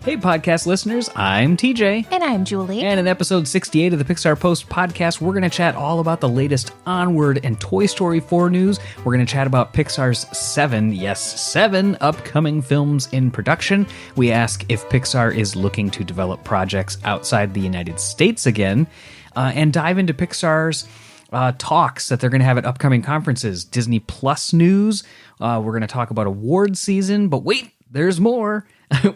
Hey, podcast listeners, I'm TJ. And I'm Julie. And in episode 68 of the Pixar Post Podcast, we're going to chat all about the latest Onward and Toy Story 4 news. We're going to chat about Pixar's 7 upcoming films in production. We ask if Pixar is looking to develop projects outside the United States again, and dive into Pixar's talks that they're going to have at upcoming conferences. Disney Plus news. We're going to talk about award season, but wait, there's more.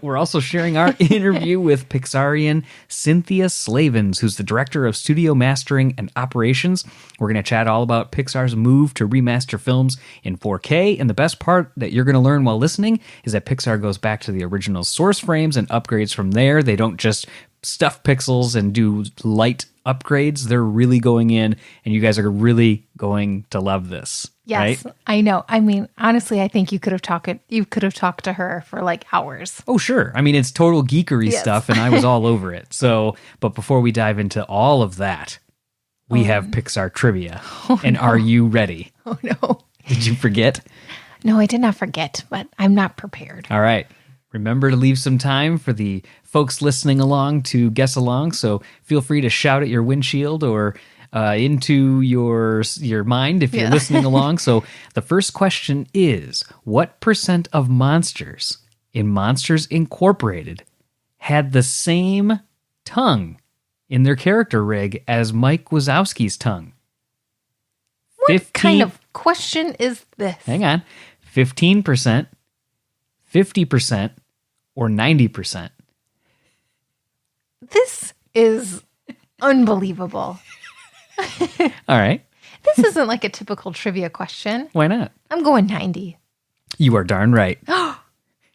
We're also sharing our interview with Pixarian Cynthia Slavens, who's the director of studio mastering and operations. We're going to chat all about Pixar's move to remaster films in 4K, and the best part that you're going to learn while listening is that Pixar goes back to the original source frames and upgrades from there. They don't just stuff pixels and do light upgrades. They're really going in, and you guys are really going to love this. Yes, right? I know. I mean, honestly, I think you could have talked to her for like hours. Oh, sure. I mean, it's total geekery stuff, and I was all over it. So, but before we dive into all of that, we have Pixar trivia. And are you ready? Oh, no. Did you forget? No, I did not forget, but I'm not prepared. All right. Remember to leave some time for the folks listening along to guess along. So feel free to shout at your windshield or into your mind if you're listening along. So the first question is, what % of monsters in Monsters Incorporated had the same tongue in their character rig as Mike Wazowski's tongue? What kind of question is this? Hang on. 15%, 50%, or 90%? This is unbelievable. All right. This isn't like a typical trivia question. Why not? I'm going 90. You are darn right.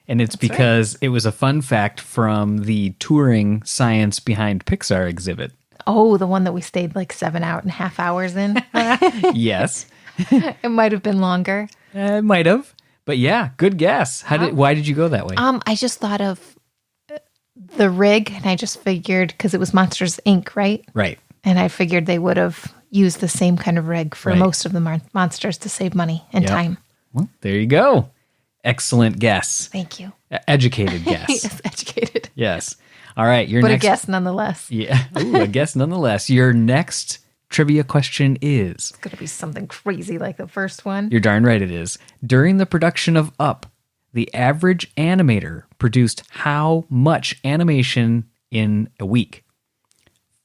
And it's because it was a fun fact from the Turin Science Behind Pixar exhibit. Oh, the one that we stayed like 7.5 hours in? Yes. It might have been longer. It might have. But yeah, good guess. Why did you go that way? I just thought of the rig, and I just figured, because it was Monsters, Inc., right? Right. And I figured they would have used the same kind of rig for most of the monsters to save money and time. Well, there you go. Excellent guess. Thank you. Educated guess. Yes, educated. Yes. All right. But a guess nonetheless. Yeah. Ooh, a guess nonetheless. Your next trivia question is... It's going to be something crazy like the first one. You're darn right it is. During the production of Up, the average animator produced how much animation in a week?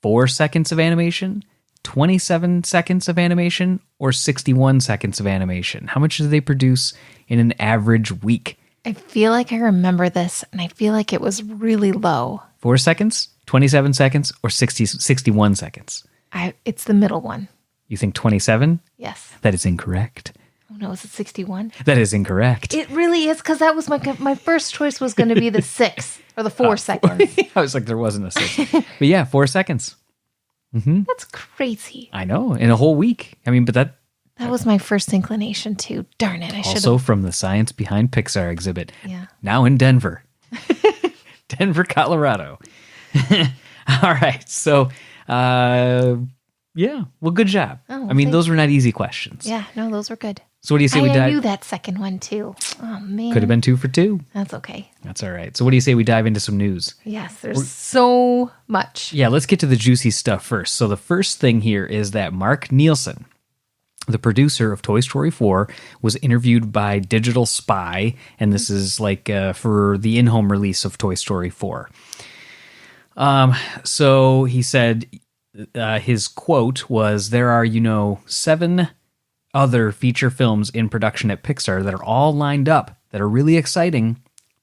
4 seconds of animation, 27 seconds of animation, or 61 seconds of animation? How much do they produce in an average week? I feel like I remember this, and I feel like it was really low. 4 seconds, 27 seconds, or 61 seconds? It's the middle one. You think 27? Yes. That is incorrect. Oh no, is it 61? That is incorrect. It really is, because that was my first choice was going to be the 6 or the 4 seconds. I was like, there wasn't a 6. But yeah, 4 seconds. Mm-hmm. That's crazy. I know, in a whole week. I mean, but that was my first inclination too. Darn it, I should have. Also from the Science Behind Pixar exhibit. Yeah. Now in Denver. Denver, Colorado. All right. So, yeah. Well, good job. Oh, I mean, those were not easy questions. Yeah, no, those were good. So what do you say I knew that second one too. Oh, man. Could have been 2 for 2. That's okay. That's all right. So what do you say we dive into some news? Yes, there's so much. Yeah, let's get to the juicy stuff first. So the first thing here is that Mark Nielsen, the producer of Toy Story 4, was interviewed by Digital Spy, and this is like for the in-home release of Toy Story 4. So he said, his quote was, "There are, 7 other feature films in production at Pixar that are all lined up that are really exciting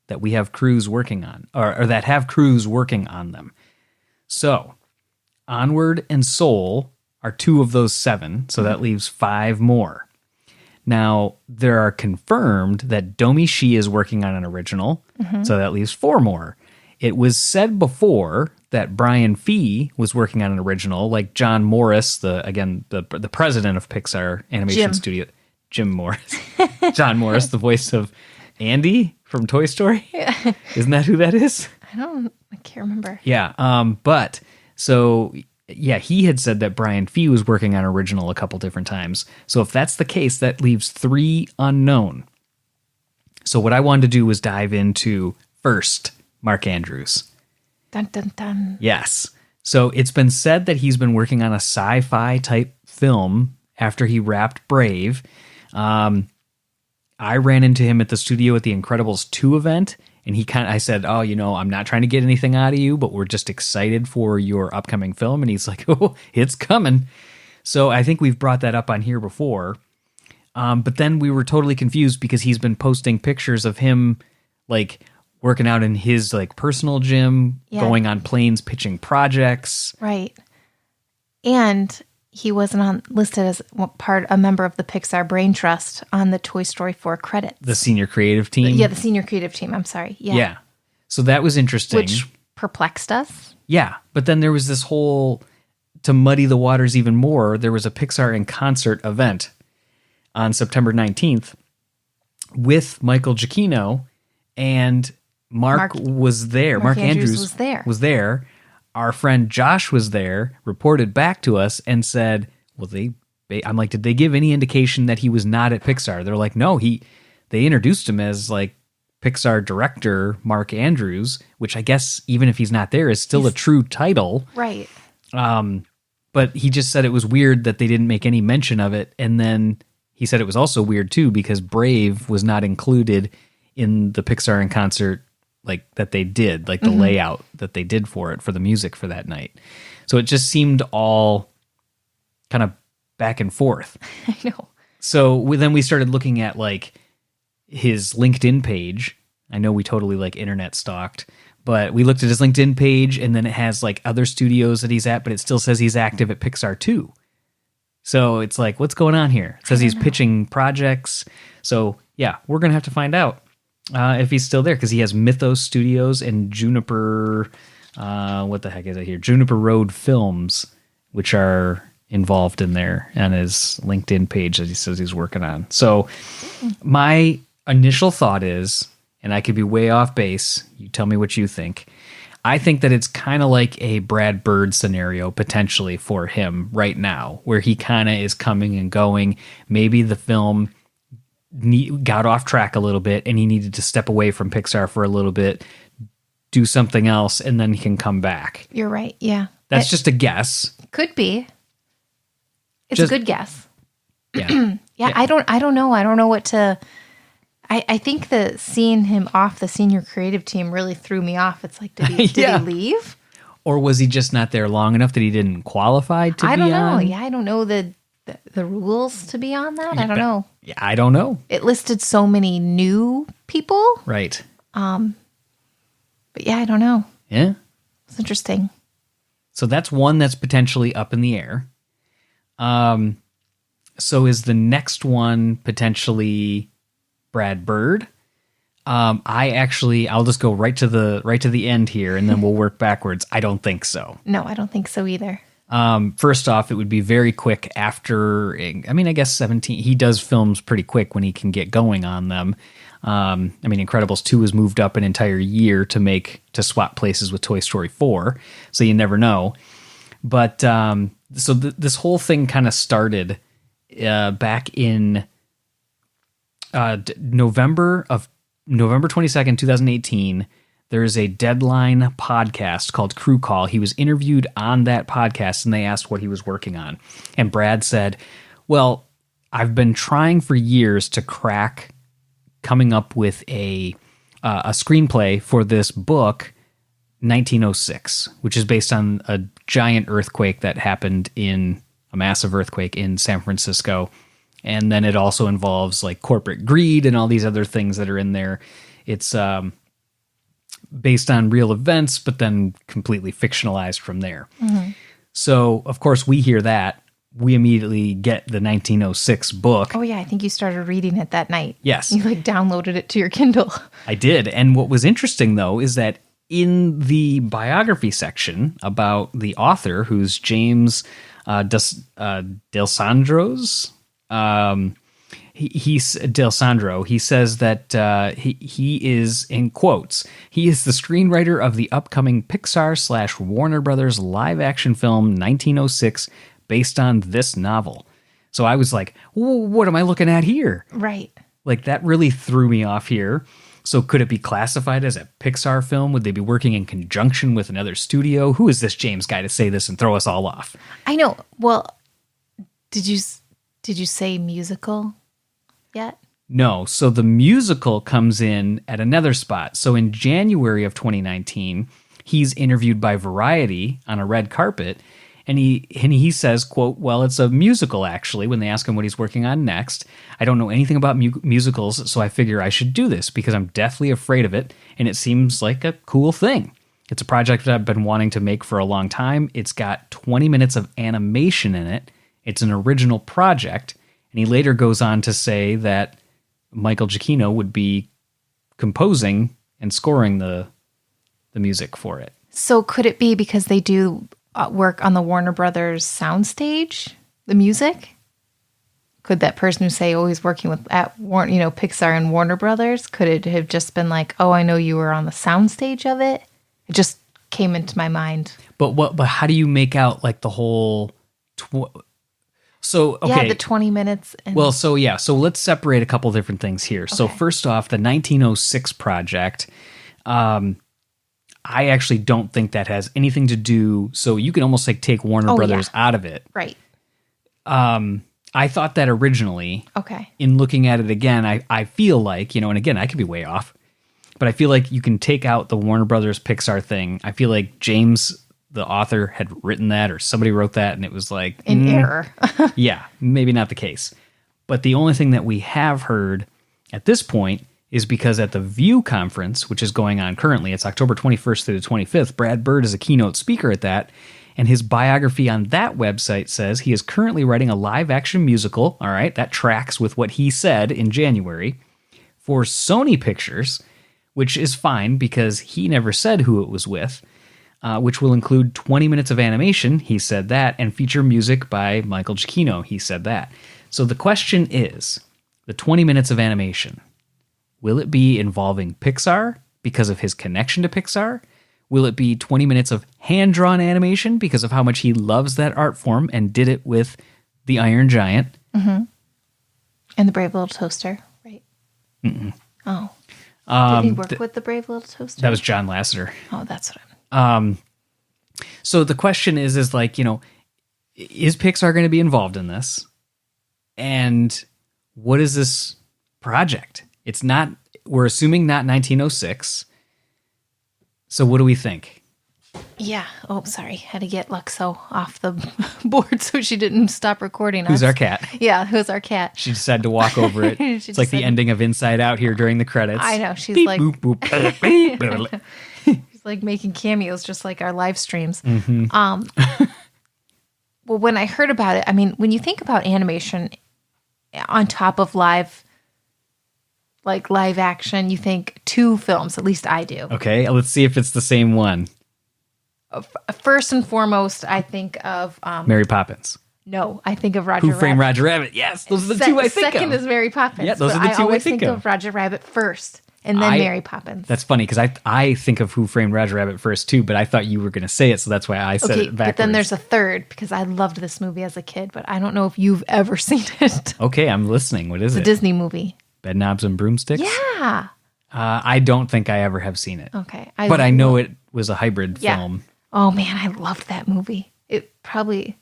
that we have crews working on, or that have crews working on them. So, Onward and Soul are 2 of those 7, so that leaves 5 more. Now, there are confirmed that Domi Shi is working on an original, so that leaves 4 more. It was said before that Brian Fee was working on an original, like John Morris, the president of Pixar Animation Studio. Jim Morris. John Morris, the voice of Andy from Toy Story. Yeah. Isn't that who that is? I can't remember. Yeah. But so yeah, he had said that Brian Fee was working on original a couple different times. So if that's the case, that leaves 3 unknown. So what I wanted to do was dive into first Mark Andrews. Dun, dun, dun. Yes. So it's been said that he's been working on a sci-fi type film after he wrapped Brave. I ran into him at the studio at the Incredibles 2 event, and I said, oh, I'm not trying to get anything out of you, but we're just excited for your upcoming film. And he's like, oh, it's coming. So I think we've brought that up on here before. But then we were totally confused because he's been posting pictures of him like working out in his like personal gym, going on planes, pitching projects. Right. And he wasn't listed as a member of the Pixar Brain Trust on the Toy Story 4 credits. The senior creative team? Yeah, the senior creative team. I'm sorry. Yeah. So that was interesting. Which perplexed us. Yeah. But then there was this whole, to muddy the waters even more, there was a Pixar in Concert event on September 19th with Michael Giacchino, and Mark was there. Mark Andrews was there. Our friend Josh was there, reported back to us, and said, well, I'm like, did they give any indication that he was not at Pixar? They're like, no, they introduced him as like Pixar director Mark Andrews, which I guess even if he's not there is still a true title. Right. But he just said it was weird that they didn't make any mention of it. And then he said it was also weird too, because Brave was not included in the Pixar in Concert like that they did, like the layout that they did for it, for the music for that night. So it just seemed all kind of back and forth. I know. So then we started looking at like his LinkedIn page. I know we totally like internet stalked, but we looked at his LinkedIn page, and then it has like other studios that he's at, but it still says he's active at Pixar too. So it's like, what's going on here? It says he's pitching projects. So yeah, we're going to have to find out if he's still there, because he has Mythos Studios and Juniper, what the heck is it here? Juniper Road Films, which are involved in there on his LinkedIn page that he says he's working on. So my initial thought is, and I could be way off base, you tell me what you think. I think that it's kind of like a Brad Bird scenario potentially for him right now, where he kind of is coming and going. Maybe the film got off track a little bit and he needed to step away from Pixar for a little bit, do something else, and then he can come back. You're right. Yeah. That's just a guess. Could be. It's a good guess. Yeah. Yeah. I don't know. I don't know what to... I think that seeing him off the senior creative team really threw me off. It's like, did he leave? Or was he just not there long enough that he didn't qualify to be on? I don't know. Yeah, I don't know the rules to be on that. I don't know. Yeah, I don't know. It listed so many new people. Right. But yeah, I don't know. Yeah. It's interesting. So that's one that's potentially up in the air. So is the next one potentially Brad Bird? I'll just go right to the end here, and then we'll work backwards. I don't think so. No, I don't think so either. First off, it would be very quick after, I guess 17, he does films pretty quick when he can get going on them. Incredibles 2 was moved up an entire year to swap places with Toy Story 4. So you never know. But, this whole thing kind of started, back in, November 22nd, 2018. There's a Deadline podcast called Crew Call. He was interviewed on that podcast, and they asked what he was working on. And Brad said, well, I've been trying for years to crack coming up with a screenplay for this book, 1906, which is based on a giant earthquake that happened a massive earthquake in San Francisco. And then it also involves like corporate greed and all these other things that are in there. It's based on real events, but then completely fictionalized from there. Mm-hmm. So, of course, we hear that. We immediately get the 1906 book. Oh, yeah. I think you started reading it that night. Yes. You downloaded it to your Kindle. I did. And what was interesting, though, is that in the biography section about the author, who's James Del Sandros, he's Del Sandro. He says that he is, in quotes, he is the screenwriter of the upcoming Pixar/Warner Brothers live-action film 1906, based on this novel. So I was like, what am I looking at here? Right. Like, that really threw me off here. So could it be classified as a Pixar film? Would they be working in conjunction with another studio? Who is this James guy to say this and throw us all off? I know. Well, did you say musical yet? No. So the musical comes in at another spot. So in January of 2019, he's interviewed by Variety on a red carpet, and he says, quote, well, it's a musical, actually, when they ask him what he's working on next. I don't know anything about musicals, so I figure I should do this because I'm deathly afraid of it, and it seems like a cool thing. It's a project that I've been wanting to make for a long time. It's got 20 minutes of animation in it. It's an original project, and he later goes on to say that Michael Giacchino would be composing and scoring the music for it. So could it be because they do work on the Warner Brothers soundstage, the music? Could that person who say, he's working with Pixar and Warner Brothers, could it have just been like, oh, I know you were on the soundstage of it? It just came into my mind. But how do you make out like the whole? So okay, the 20 minutes. So let's separate a couple different things here. Okay. So first off, the 1906 project. I actually don't think that has anything to do. So you can almost like take Warner Brothers out of it. Right. I thought that originally. Okay. In looking at it again, I feel like, and again, I could be way off, but I feel like you can take out the Warner Brothers Pixar thing. I feel like James, the author, had written that, or somebody wrote that, and it was like in error. Yeah, maybe not the case. But the only thing that we have heard at this point is because at the View conference, which is going on currently, it's October 21st through the 25th, Brad Bird is a keynote speaker at that, and his biography on that website says he is currently writing a live-action musical, all right, that tracks with what he said in January, for Sony Pictures, which is fine because he never said who it was with, which will include 20 minutes of animation, he said that, and feature music by Michael Giacchino, he said that. So the question is, the 20 minutes of animation, will it be involving Pixar because of his connection to Pixar? Will it be 20 minutes of hand-drawn animation because of how much he loves that art form and did it with the Iron Giant? Mm-hmm. And the Brave Little Toaster, right? Mm-mm. Oh. Did he work with the Brave Little Toaster? That was John Lasseter. Oh, that's what So the question is like, is Pixar going to be involved in this? And what is this project? It's not, we're assuming not 1906. So what do we think? Yeah. Oh, sorry. Had to get Luxo off the board so she didn't stop recording us. Who's our cat? Yeah, who's our cat? She decided to walk over it. It's like the ending of Inside Out here during the credits. I know. She's beep, like... boop, boop, beep, beep. She's like making cameos just like our live streams. Mm-hmm. Well, when I heard about it, I mean, when you think about animation on top of live action, you think two films, at least I do. Okay, let's see if it's the same one. First and foremost, I think of... Mary Poppins. No, I think of Roger Who Framed Rabbit. Roger Rabbit? Yes, those are the two I think of. Second is Mary Poppins. Yeah, those are the two I always think of. Roger Rabbit first, and then Mary Poppins. That's funny, because I think of Who Framed Roger Rabbit first, too, but I thought you were going to say it, so that's why I said it backwards. But then there's a third, because I loved this movie as a kid, but I don't know if you've ever seen it. Okay, I'm listening. What is it? It's a Disney movie. Bedknobs and Broomsticks? Yeah. I don't think I ever have seen it. Okay. But I know it was a hybrid film. Oh, man, I loved that movie. It probably...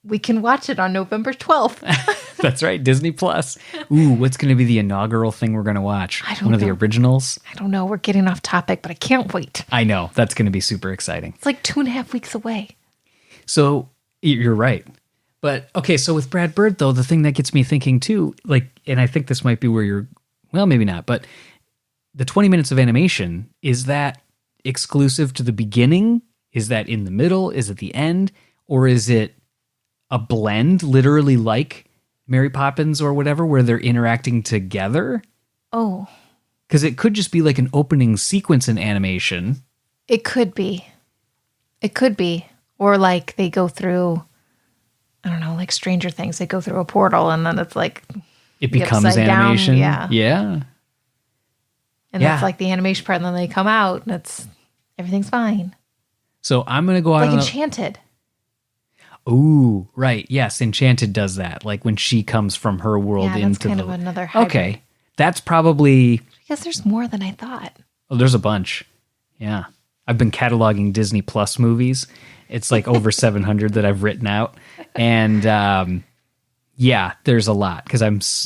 we can watch it on November 12th. That's right, Disney Plus. Ooh, what's going to be the inaugural thing we're going to watch? I don't know. One of the originals? I don't know. We're getting off topic, but I can't wait. I know. That's going to be super exciting. It's like 2.5 weeks away. So, you're right. But, okay, so with Brad Bird, though, the thing that gets me thinking, too, and I think this might be where you're... Well, maybe not, but the 20 minutes of animation, is that exclusive to the beginning? Is that in the middle? Is it the end? Or is it a blend, literally like Mary Poppins or whatever, where they're interacting together? Oh. Because it could just be like an opening sequence in animation. It could be. It could be. Or like they go through, I don't know, like Stranger Things. They go through a portal and then it's like it the becomes upside down, animation. yeah. Yeah. And that's like the animation part, and then they come out, and everything's fine. So I'm going to go out Like on Enchanted. Ooh, right. Yes, Enchanted does that. Like when she comes from her world Yeah, into that's kind of another hybrid. Okay. That's probably... Because there's more than I thought. Oh, there's a bunch. Yeah. I've been cataloging Disney Plus movies. It's like over 700 that I've written out. And yeah, there's a lot because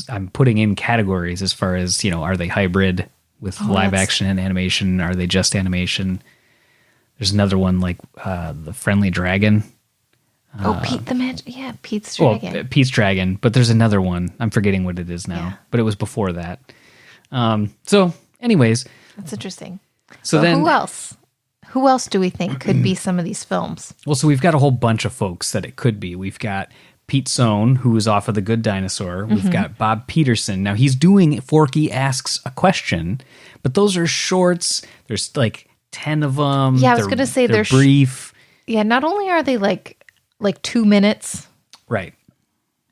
I'm putting in categories as far as, are they hybrid with live action and animation? Are they just animation? There's another one like The Friendly Dragon. Pete the Magic. Yeah, Pete's Dragon. Well, Pete's Dragon, but there's another one. I'm forgetting what it is now, Yeah. but it was before that. So anyways. That's interesting. So then who else? Who else do we think could be some of these films? Well, so we've got a whole bunch of folks that it could be. We've got Pete Sohn, who is off of The Good Dinosaur. We've got Bob Peterson. Now, he's doing Forky Asks a Question, but those are shorts. There's like 10 of them. Yeah, I was going to say they're brief. Yeah, not only are they like 2 minutes. Right.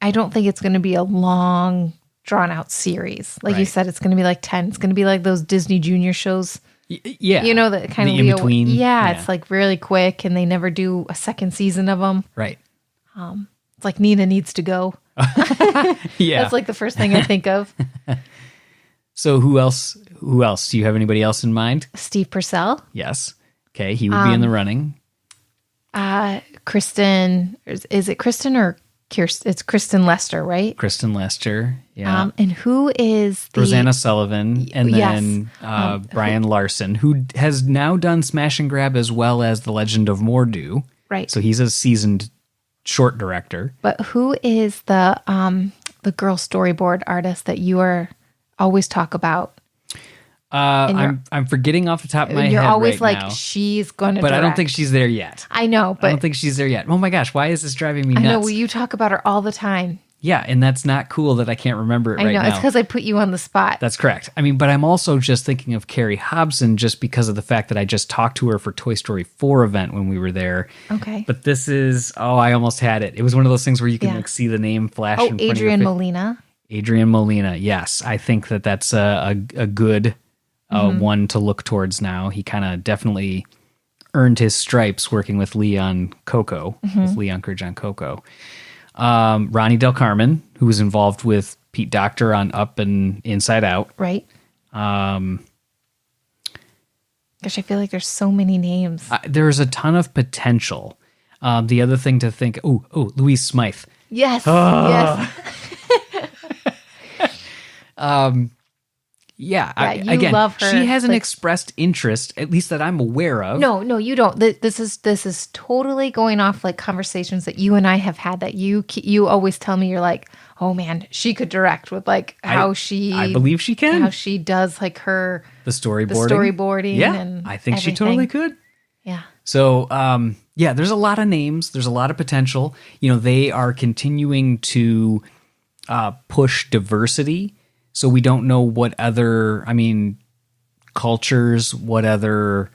I don't think it's going to be a long, drawn-out series. Like you said, it's going to be like 10. It's going to be like those Disney Junior shows. Yeah. That kind of in-between. Yeah, it's like really quick, and they never do a second season of them. Right. It's like Nina Needs to Go. Yeah. That's like the first thing I think of. So who else? Do you have anybody else in mind? Steve Purcell. Yes. Okay, he would be in the running. Kristen. Is it Kristen or Kirsten? It's Kristen Lester, right? Kristen Lester. Yeah. And who is the... Rosanna Sullivan, and then Brian Larson, who has now done Smash and Grab as well as The Legend of Mordu. Right. So he's a seasoned short director. But who is the girl storyboard artist that you are always talk about? I'm forgetting off the top of my head. You're always right like, now, she's going to but direct. I don't think she's there yet. I know, but I don't think she's there yet. Oh my gosh, why is this driving me nuts? I know, well, you talk about her all the time. Yeah, and that's not cool that I can't remember it right now. I know, it's because I put you on the spot. That's correct. I mean, but I'm also just thinking of Carrie Hobson just because of the fact that I just talked to her for Toy Story 4 event when we were there. Okay. But this is, I almost had it. It was one of those things where you can like see the name flash in front Adrian of your Molina. Adrian Molina, yes. I think that's a good one to look towards now. He kind of definitely earned his stripes working with Lee on Coco, with Lee Unkrich on Coco. Ronnie Del Carmen, who was involved with Pete Docter on Up and Inside Out. Right. Gosh, I feel like there's so many names. There's a ton of potential. The other thing to think, Louise Smythe. Yes. Yes. Again, love her. She hasn't expressed interest, at least that I'm aware of. No, you don't. This is totally going off like conversations that you and I have had that you always tell me. You're like, oh man, she could direct with like how I believe she can. How she does like the storyboarding. Yeah, and I think everything. she totally could. Yeah. So, there's a lot of names. There's a lot of potential. They are continuing to push diversity. So we don't know what other, cultures, what other,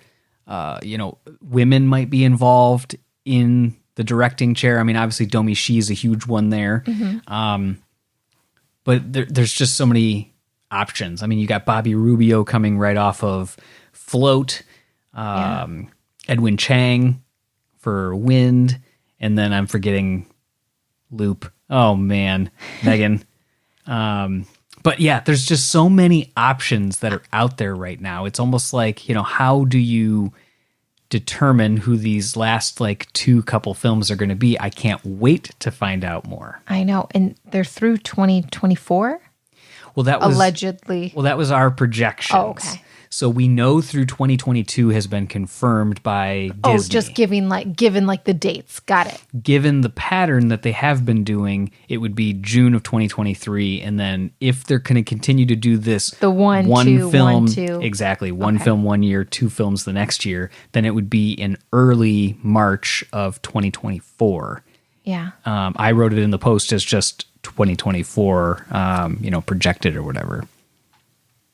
women might be involved in the directing chair. Obviously Domi Shi is a huge one there. But there's just so many options. You got Bobby Rubio coming right off of Float, Edwin Chang for Wind, and then I'm forgetting Loop. Oh man, Megan. But yeah, there's just so many options that are out there right now. It's almost like, how do you determine who these last two couple films are going to be? I can't wait to find out more. I know. And they're through 2024? Well, that was allegedly. Well, that was our projections. Oh, okay. So we know through 2022 has been confirmed by Disney. Oh, just given the dates. Got it. Given the pattern that they have been doing, it would be June of 2023. And then if they're going to continue to do this, the one film, 2. Exactly. One film 1 year, 2 films the next year, then it would be in early March of 2024. Yeah. I wrote it in the post as just 2024, projected or whatever.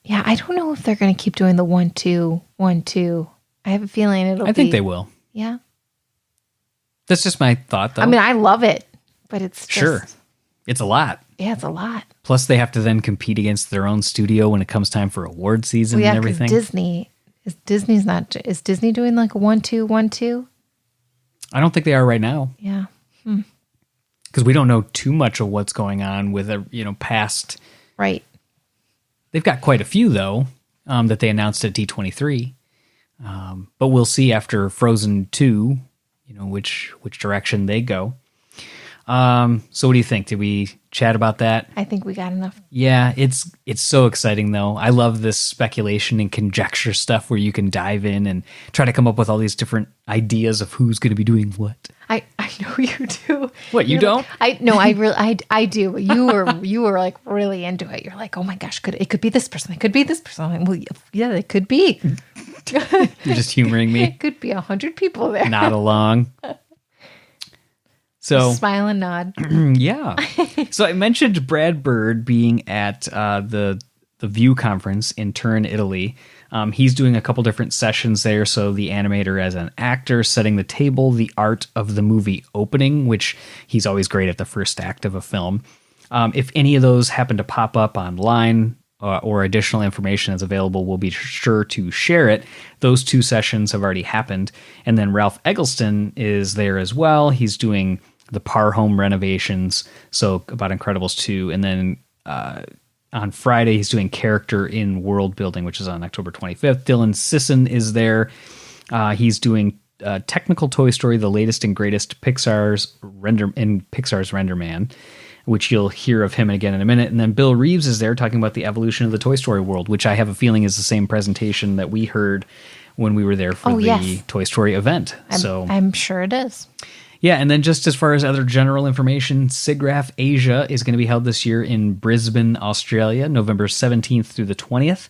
Yeah, I don't know if they're going to keep doing the 1, 2, 1, 2. I have a feeling I think they will. Yeah. That's just my thought, though. I love it, but it's just... Sure. It's a lot. Yeah, it's a lot. Plus, they have to then compete against their own studio when it comes time for award season and everything. Is Disney doing like a 1-2, 1-2? I don't think they are right now. Yeah. Because we don't know too much of what's going on with past. Right. They've got quite a few though that they announced at D23. But we'll see after Frozen 2, which direction they go. So what do you think? Did we chat about that? I think we got enough. Yeah, it's so exciting though. I love this speculation and conjecture stuff where you can dive in and try to come up with all these different ideas of who's going to be doing what. I know you do. What, you don't? I do. You were like really into it. You're like, oh my gosh, it could be this person. It could be this person. I'm like, well, yeah, it could be. You're just humoring me. It could be 100 people there. Nod along. So smile and nod. Yeah. So I mentioned Brad Bird being at the View conference in Turin, Italy. He's doing a couple different sessions there. So the animator as an actor, setting the table, the art of the movie opening, which he's always great at the first act of a film. If any of those happen to pop up online or additional information is available, we'll be sure to share it. Those 2 sessions have already happened. And then Ralph Eggleston is there as well. He's doing the Parr home renovations, so about Incredibles 2. And then on Friday, he's doing character in world building, which is on October 25th. Dylan Sisson is there. He's doing technical Toy Story, the latest and greatest Pixar's Render Man, which you'll hear of him again in a minute. And then Bill Reeves is there talking about the evolution of the Toy Story world, which I have a feeling is the same presentation that we heard when we were there for the Toy Story event. I'm sure it is. Yeah, and then just as far as other general information, SIGGRAPH Asia is going to be held this year in Brisbane, Australia, November 17th through the 20th.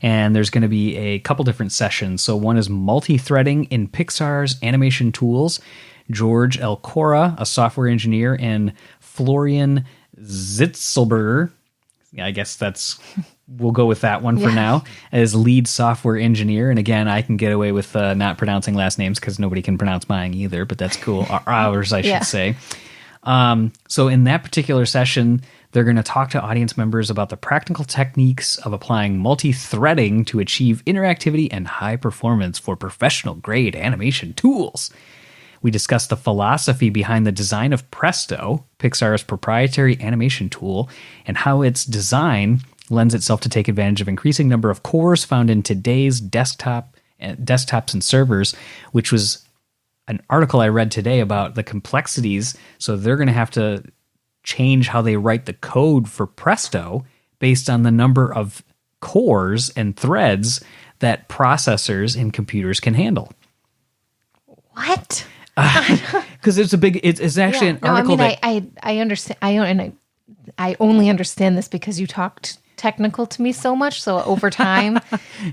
And there's going to be a couple different sessions. So one is multi-threading in Pixar's animation tools. George Elcora, a software engineer, and Florian Zitzelberger, I guess we'll go with that one for now, as lead software engineer. And again, I can get away with not pronouncing last names because nobody can pronounce mine either, but that's cool. Ours, I should say. So in that particular session, they're going to talk to audience members about the practical techniques of applying multi-threading to achieve interactivity and high performance for professional-grade animation tools. We discussed the philosophy behind the design of Presto, Pixar's proprietary animation tool, and how its design lends itself to take advantage of increasing number of cores found in today's desktops and servers, which was an article I read today about the complexities. So they're going to have to change how they write the code for Presto based on the number of cores and threads that processors in computers can handle. What? Because it's actually an article. I understand. I only understand this because you talked technical to me so much. So over time,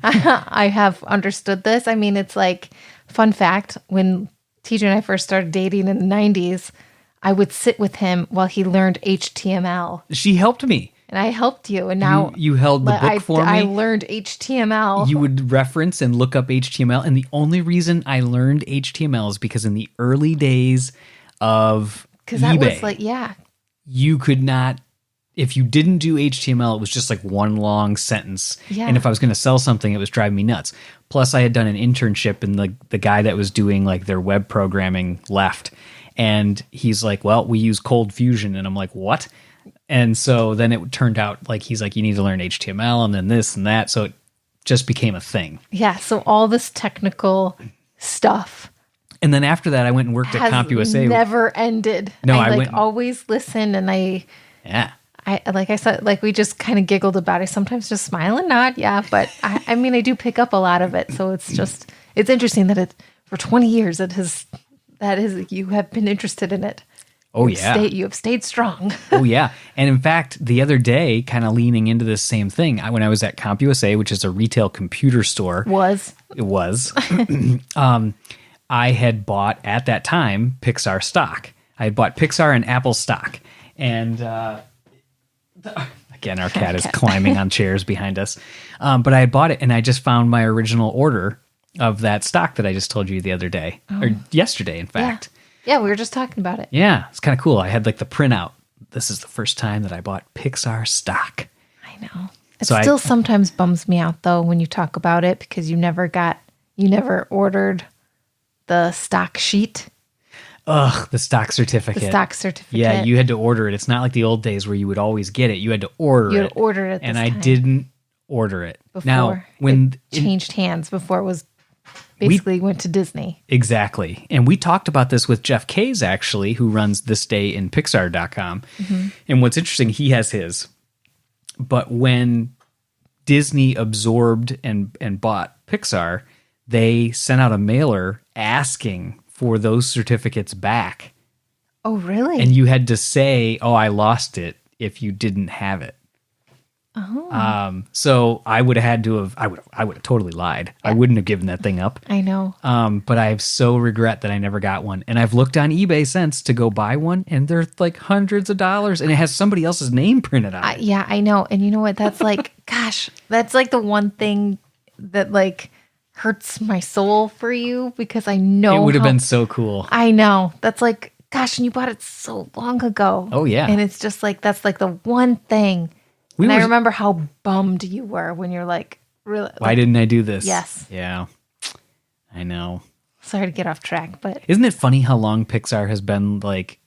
I have understood this. I mean, it's like, fun fact, when TJ and I first started dating in the 90s, I would sit with him while he learned HTML. She helped me. And I helped you, and now you held the book for me. I learned HTML. You would reference and look up HTML, and the only reason I learned HTML is because in the early days of eBay, because that was like, you could not. If you didn't do HTML, it was just like one long sentence. Yeah. And if I was going to sell something, it was driving me nuts. Plus, I had done an internship, and the guy that was doing like their web programming left, and he's like, "Well, we use Cold Fusion," and I'm like, "What?" And so then it turned out like he's like, you need to learn HTML and then this and that. So it just became a thing. Yeah. So all this technical stuff. And then after that, I went and worked at CompUSA. Never ended. No, I always listen, and I like I said, like we just kind of giggled about it. Sometimes just smile and nod. Yeah. But I mean, I do pick up a lot of it. So it's interesting that for 20 years, you have been interested in it. Oh, you have stayed strong. Oh, yeah. And in fact, the other day, kind of leaning into this same thing, when I was at CompUSA, which is a retail computer store. It was. I had bought, at that time, Pixar stock. I had bought Pixar and Apple stock. And again, our cat is climbing on chairs behind us. But I had bought it, and I just found my original order of that stock that I just told you the other day. Or yesterday, in fact. Yeah, we were just talking about it. Yeah, it's kind of cool. I had like the printout this is the first time that I bought Pixar stock. I know. It still sometimes bums me out, though, when you talk about it, because you never ordered the stock sheet. Ugh, the stock certificate. The stock certificate. Yeah, you had to order it. It's not like the old days where you would always get it. You had to order it. You had to order it and I didn't order it. Before now, when it changed hands, before it was basically went to Disney. Exactly. And we talked about this with Jeff Kays, actually, who runs thisdayinpixar.com. Mm-hmm. And what's interesting, he has his. But when Disney absorbed and bought Pixar, they sent out a mailer asking for those certificates back. Oh, really? And you had to say, "Oh, I lost it," if you didn't have it. Oh. So I would have had to have. I would have totally lied. Yeah. I wouldn't have given that thing up. I know. But I so regret that I never got one. And I've looked on eBay since to go buy one, and they're like hundreds of dollars, and it has somebody else's name printed on it. Yeah, I know. And you know what? That's like, gosh, that's like the one thing that like hurts my soul for you, because I know it would have been so cool. I know. That's like, gosh, and you bought it so long ago. Oh yeah. And it's just like, that's like the one thing. I remember how bummed you were when you're like, really. Why didn't I do this? Yes. Yeah. I know. Sorry to get off track, but isn't it funny how long Pixar has been like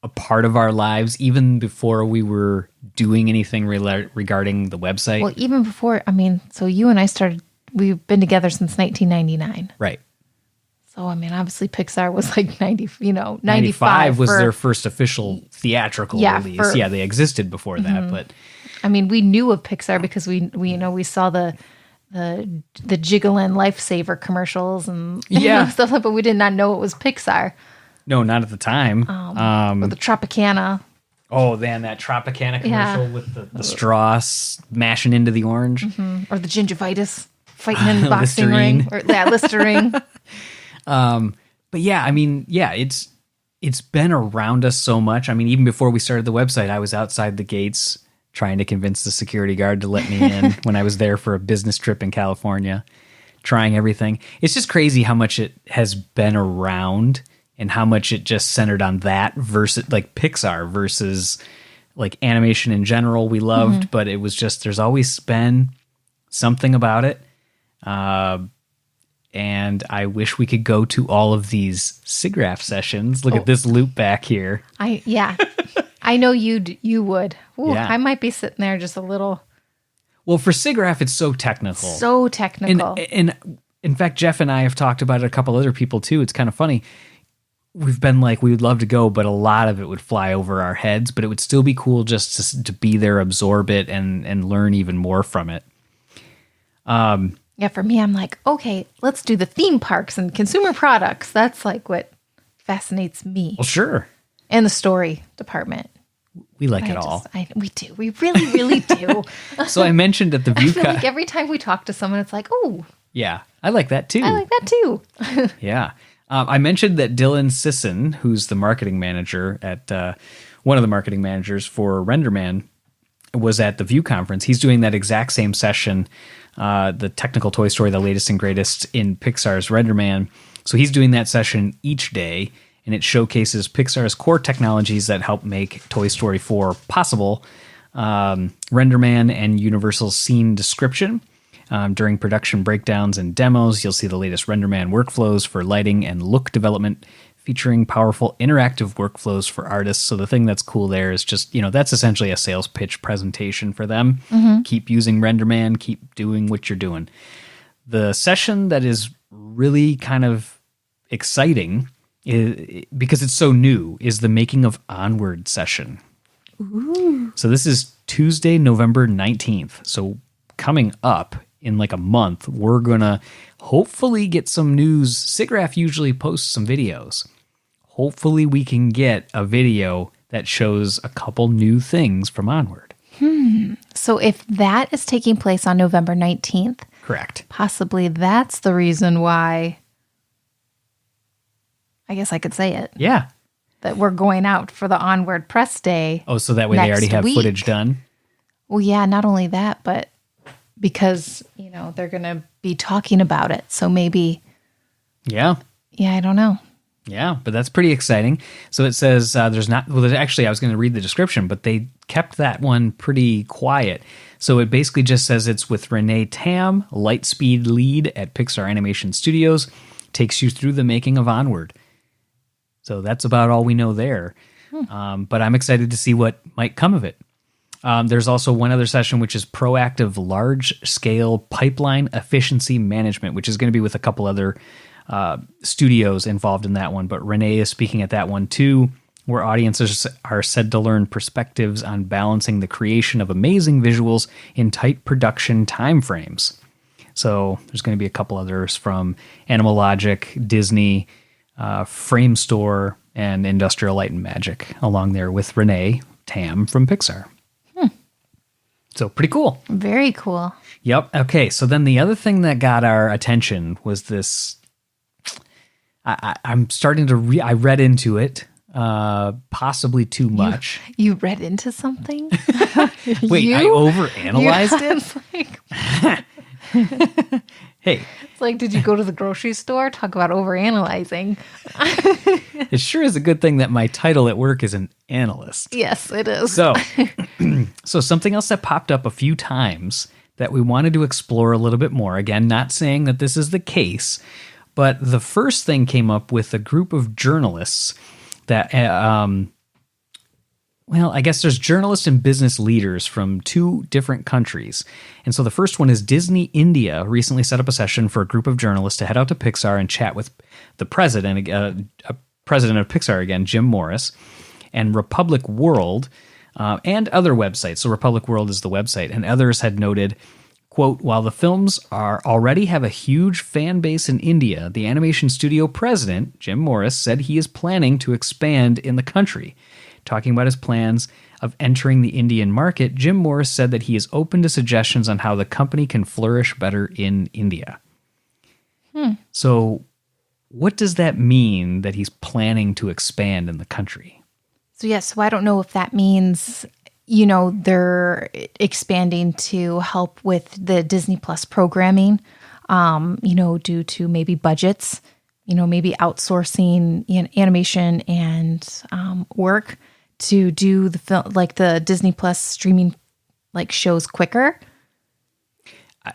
a part of our lives, even before we were doing anything regarding the website? Well, even before, I mean, so you and I we've been together since 1999. Right. So, I mean, obviously Pixar was like 95 was their first official theatrical release. Yeah, they existed before that, but I mean, we knew of Pixar because we we saw the Jiggling Lifesaver commercials and stuff like that, but we did not know it was Pixar. No, not at the time. Or the Tropicana. Oh, then that Tropicana commercial with the straw smashing into the orange. Mm-hmm. Or the gingivitis fighting in the boxing ring. Or Listerine. But yeah, I mean, yeah, it's been around us so much. I mean, even before we started the website, I was outside the gates trying to convince the security guard to let me in when I was there for a business trip in California, trying everything. It's just crazy how much it has been around and how much it just centered on that versus like Pixar versus like animation in general we loved, but it was just, there's always been something about it. And I wish we could go to all of these SIGGRAPH sessions. Look at this loop back here. I know you would. Ooh, yeah. I might be sitting there just a little. Well, for SIGGRAPH, it's so technical. So technical. And in fact, Jeff and I have talked about it, a couple other people too. It's kind of funny. We've been like, we would love to go, but a lot of it would fly over our heads. But it would still be cool just to be there, absorb it, and learn even more from it. Yeah, for me, I'm like, okay, let's do the theme parks and consumer products. That's like what fascinates me. Well, sure. And the story department. We like it all. We do. We really, really do. So I mentioned at the view. I feel like every time we talk to someone, it's like, oh. Yeah, I like that too. I like that too. Yeah. I mentioned that Dylan Sisson, who's the marketing manager at one of the marketing managers for RenderMan, was at the View conference. He's doing that exact same session, the technical Toy Story, the latest and greatest in Pixar's RenderMan. So he's doing that session each day, and it showcases Pixar's core technologies that help make Toy Story 4 possible. RenderMan and Universal's scene description. During production breakdowns and demos, you'll see the latest RenderMan workflows for lighting and look development, featuring powerful interactive workflows for artists. So the thing that's cool there is just, that's essentially a sales pitch presentation for them. Mm-hmm. Keep using RenderMan, keep doing what you're doing. The session that is really kind of exciting, because it's so new, is the Making of Onward session. Ooh. So this is Tuesday, November 19th. So coming up in like a month, we're going to hopefully get some news. SIGGRAPH usually posts some videos. Hopefully we can get a video that shows a couple new things from Onward. So if that is taking place on November 19th, correct. Possibly that's the reason why, I guess I could say it. Yeah. That we're going out for the Onward press day. Oh, so that way they already have footage done? Well, yeah, not only that, but because, they're going to be talking about it. So maybe. Yeah. Yeah, I don't know. Yeah, but that's pretty exciting. So it says there's not, well, actually, I was going to read the description, but they kept that one pretty quiet. So it basically just says it's with Renee Tam, Lightspeed lead at Pixar Animation Studios, takes you through the making of Onward. So that's about all we know there. But I'm excited to see what might come of it. There's also one other session, which is proactive large-scale pipeline efficiency management, which is going to be with a couple other studios involved in that one. But Renee is speaking at that one too, where audiences are said to learn perspectives on balancing the creation of amazing visuals in tight production timeframes. So there's going to be a couple others from Animal Logic, Disney, Frame Store, and Industrial Light and Magic along there with Renee Tam from Pixar. So pretty cool. Very cool. Yep. Okay. So then the other thing that got our attention was this. I'm starting to I read into it, possibly too much. You read into something? Wait, I overanalyzed it? Hey. It's like, did you go to the grocery store? Talk about overanalyzing. It sure is a good thing that my title at work is an analyst. Yes, it is. So, so something else that popped up a few times that we wanted to explore a little bit more. Again, not saying that this is the case, but the first thing came up with a group of journalists that, well, I guess there's journalists and business leaders from 2 different countries. And so the first one is Disney India recently set up a session for a group of journalists to head out to Pixar and chat with the president, president of Pixar again, Jim Morris, and Republic World, and other websites. So Republic World is the website, and others had noted, quote, while the films already have a huge fan base in India, the animation studio president, Jim Morris, said he is planning to expand in the country. Talking about his plans of entering the Indian market, Jim Morris said that he is open to suggestions on how the company can flourish better in India. So what does that mean that he's planning to expand in the country? So, yes, so I don't know if that means, you know, they're expanding to help with the Disney Plus programming, you know, due to maybe budgets, you know, maybe outsourcing animation and work to do the film, like the Disney Plus streaming like shows quicker.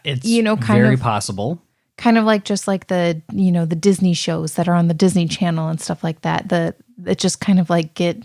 It's, you know, very possible. Kind of like just like the, you know, the Disney shows that are on the Disney Channel and stuff like that. That just kind of like get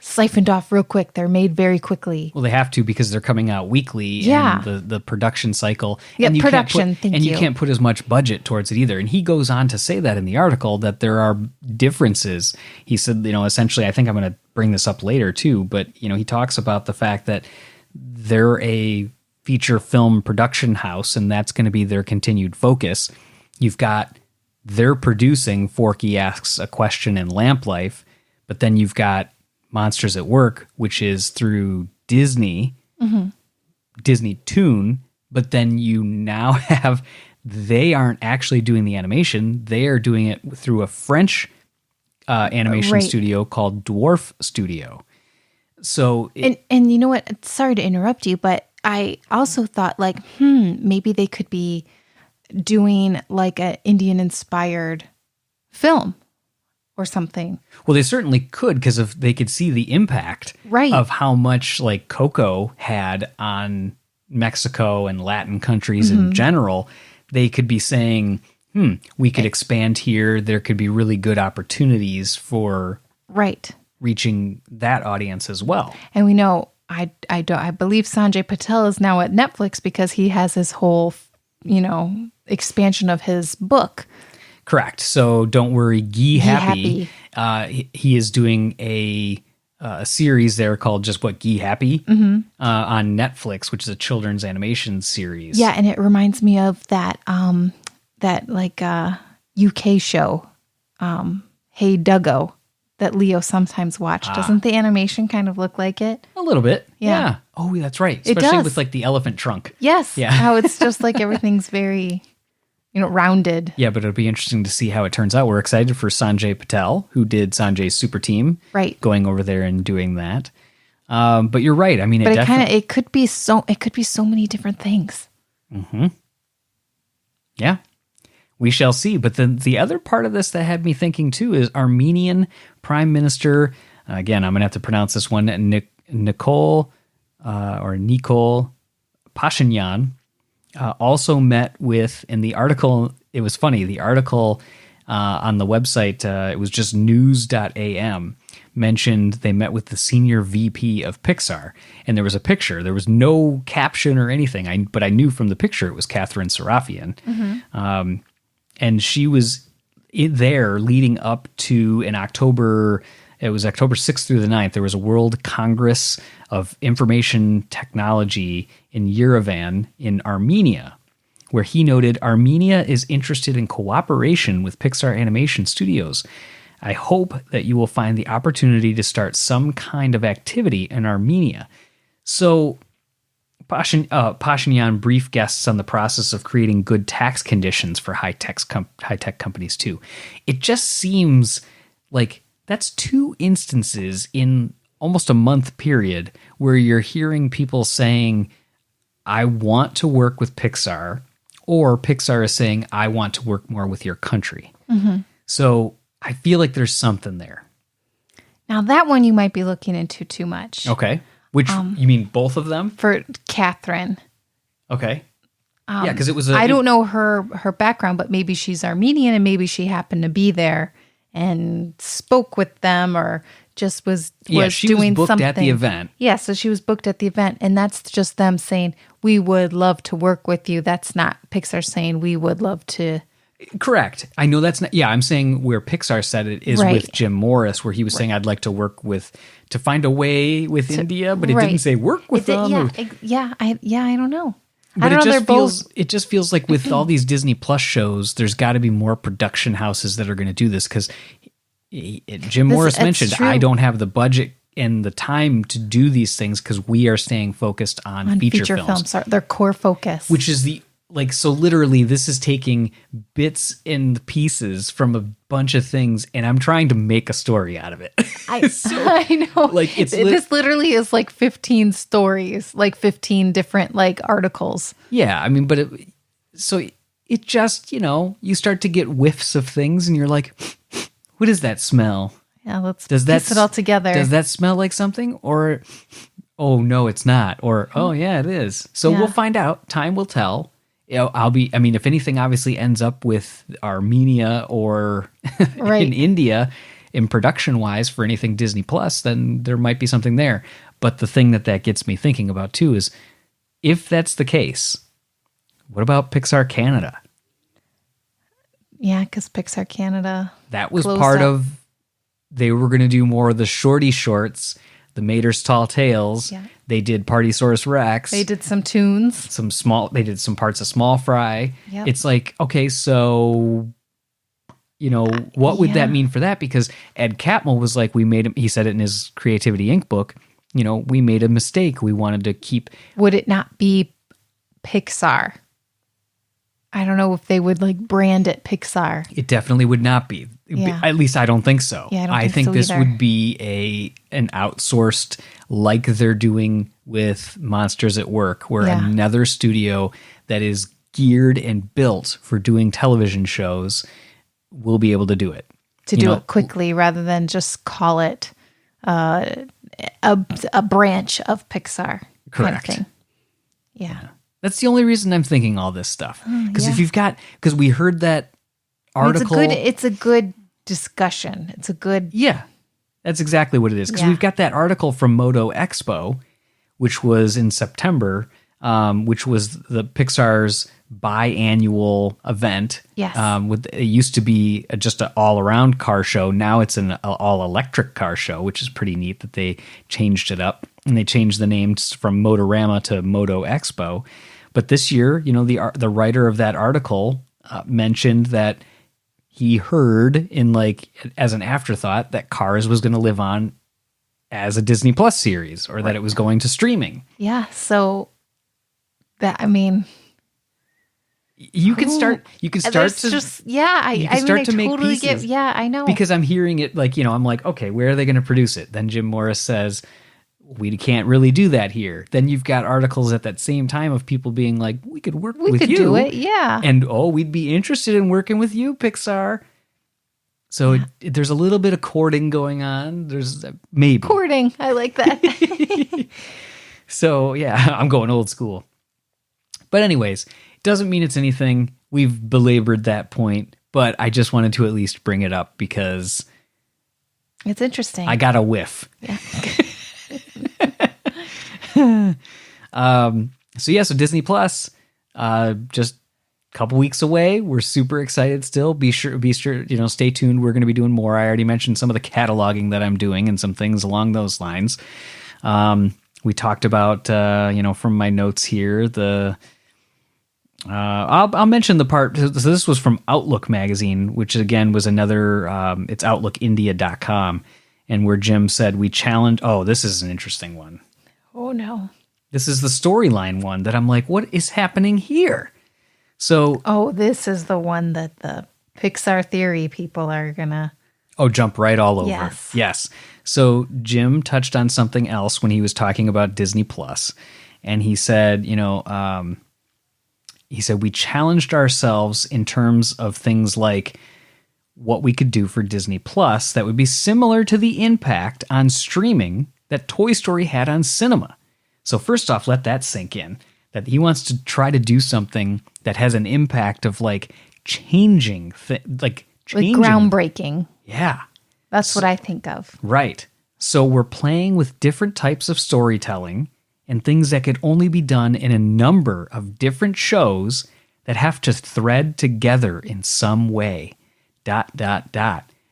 siphoned off real quick. They're made very quickly. Well, they have to because they're coming out weekly. Yeah. And the production cycle. Yeah, and production. You can't put as much budget towards it either. And he goes on to say that in the article that there are differences. He said, you know, essentially, I think I'm going to bring this up later too, but, you know, he talks about the fact that they're a feature film production house and that's going to be their continued focus. You've got they're producing Forky Asks a Question and Lamp Life, but then you've got Monsters at Work, which is through Disney, Disney Toon, but then you now have, they aren't actually doing the animation. They are doing it through a French animation studio called Dwarf Studio. So, and you know what? Sorry to interrupt you, but I also thought like, maybe they could be doing like an Indian inspired film or something. Well, they certainly could, because if they could see the impact of how much like Coco had on Mexico and Latin countries in general, they could be saying, we could expand here. There could be really good opportunities for reaching that audience as well. And we know, I believe Sanjay Patel is now at Netflix because he has his whole, you know, expansion of his book. Correct. So don't worry, Gee Happy. He is doing a series there called just Gee Happy on Netflix, which is a children's animation series. Yeah, and it reminds me of that UK show, Hey Duggo, that Leo sometimes watched. Doesn't the animation kind of look like it? A little bit. Yeah. Oh, that's right. Especially with like the elephant trunk. Yes. Yeah. How it's just like everything's very, you know, rounded. Yeah, but it'll be interesting to see how it turns out. We're excited for Sanjay Patel, who did Sanjay's Super Team, going over there and doing that. But you're right. I mean, it could be so many different things. Yeah. We shall see. But then the other part of this that had me thinking too is Armenian Prime Minister, again, I'm going to have to pronounce this one, Nikol Pashinyan, also met with, in the article, it was funny, the article on the website, it was just news.am, mentioned they met with the senior VP of Pixar, and there was a picture. There was no caption or anything, but I knew from the picture it was Katherine Sarafian. Mm-hmm. And she was there leading up to an October 6th through the 9th. There was a World Congress of Information Technology in Yerevan in Armenia, where he noted Armenia is interested in cooperation with Pixar Animation Studios. I hope that you will find the opportunity to start some kind of activity in Armenia. So Pashinyan briefed guests on the process of creating good tax conditions for high-tech companies too. It just seems like that's two instances in almost a month period where you're hearing people saying, I want to work with Pixar, or Pixar is saying, I want to work more with your country. Mm-hmm. So I feel like there's something there. Now that one you might be looking into too much. Okay. Which, you mean both of them? For Katherine. Okay. Yeah, because it was I don't know her background, but maybe she's Armenian and maybe she happened to be there and spoke with them or just was she doing was booked something at the event. Yeah, so she was booked at the event, and that's just them saying, we would love to work with you. That's not Pixar saying we would love to. Correct. I know that's not, I'm saying where Pixar said it is with Jim Morris, where he was saying, I'd like to work to find a way with India, but it didn't say work with them. I don't know. But it just feels like with all these Disney Plus shows, there's got to be more production houses that are going to do this, because Jim Morris mentioned, I don't have the budget and the time to do these things because we are staying focused on feature films. Their core focus. Which is so literally this is taking bits and pieces from a bunch of things, and I'm trying to make a story out of it. I know. This literally is like 15 stories, like 15 different articles. Yeah, I mean, but it just, you start to get whiffs of things and you're like, what is that smell? Yeah, let's piece it all together. Does that smell like something? Or, oh, no, it's not. Or, oh, yeah, it is. So we'll find out. Time will tell. If anything obviously ends up with Armenia or in India in production-wise for anything Disney Plus, then there might be something there. But the thing that gets me thinking about, too, is if that's the case, what about Pixar Canada? Yeah, because Pixar Canada... That was part of... They were going to do more of the shorty shorts, the Mater's Tall Tales. Yeah. They did Partysaurus Rex. They did some tunes. They did some parts of Small Fry. Yep. It's like, okay, so... what would that mean for that? Because Ed Catmull was like, he said it in his Creativity Inc. book, we made a mistake. We wanted to keep... Would it not be Pixar? I don't know if they would brand it Pixar. It definitely would not be. Yeah. At least I don't think so. Yeah, I think this would be an outsourced, like they're doing with Monsters at Work, where another studio that is geared and built for doing television shows will be able to do it. To do it quickly rather than just call it a branch of Pixar. Correct. Kind of thing. Yeah. That's the only reason I'm thinking all this stuff. Because because we heard that article. It's a good discussion. It's a good. Yeah, that's exactly what it is. Because we've got that article from Moto Expo, which was in September, which was the Pixar's biannual event. Yes. It used to be just an all-around car show. Now it's an all-electric car show, which is pretty neat that they changed it up. And they changed the names from Motorama to Moto Expo. But this year, the writer of that article mentioned that he heard as an afterthought that Cars was going to live on as a Disney Plus series, or that it was going to streaming. Yeah. So that, you can start to just, I totally get, I know. Because I'm hearing it I'm like, okay, where are they going to produce it? Then Jim Morris says, we can't really do that here. Then you've got articles at that same time of people being like, we could work with you. We could do it, yeah. And, we'd be interested in working with you, Pixar. So there's a little bit of courting going on. There's maybe. Courting. I like that. So, yeah, I'm going old school. But anyways, it doesn't mean it's anything. We've belabored that point, but I just wanted to at least bring it up because it's interesting. I got a whiff. Yeah. So Disney Plus, just a couple weeks away. We're super excited still. Be sure, stay tuned. We're going to be doing more. I already mentioned some of the cataloging that I'm doing and some things along those lines. We talked about, from my notes here, I'll mention the part. So this was from Outlook magazine, which again was another, it's outlookindia.com. And where Jim said we challenge. Oh, this is an interesting one. Oh, no. This is the storyline one that I'm like, what is happening here? So. Oh, this is the one that the Pixar theory people are going to. Oh, jump right all over. Yes. So Jim touched on something else when he was talking about Disney Plus. And he said, we challenged ourselves in terms of things like what we could do for Disney Plus that would be similar to the impact on streaming that Toy Story had on cinema. So first off, let that sink in, that he wants to try to do something that has an impact of changing, like groundbreaking. Yeah. That's what I think of. Right. So we're playing with different types of storytelling and things that could only be done in a number of different shows that have to thread together in some way. ...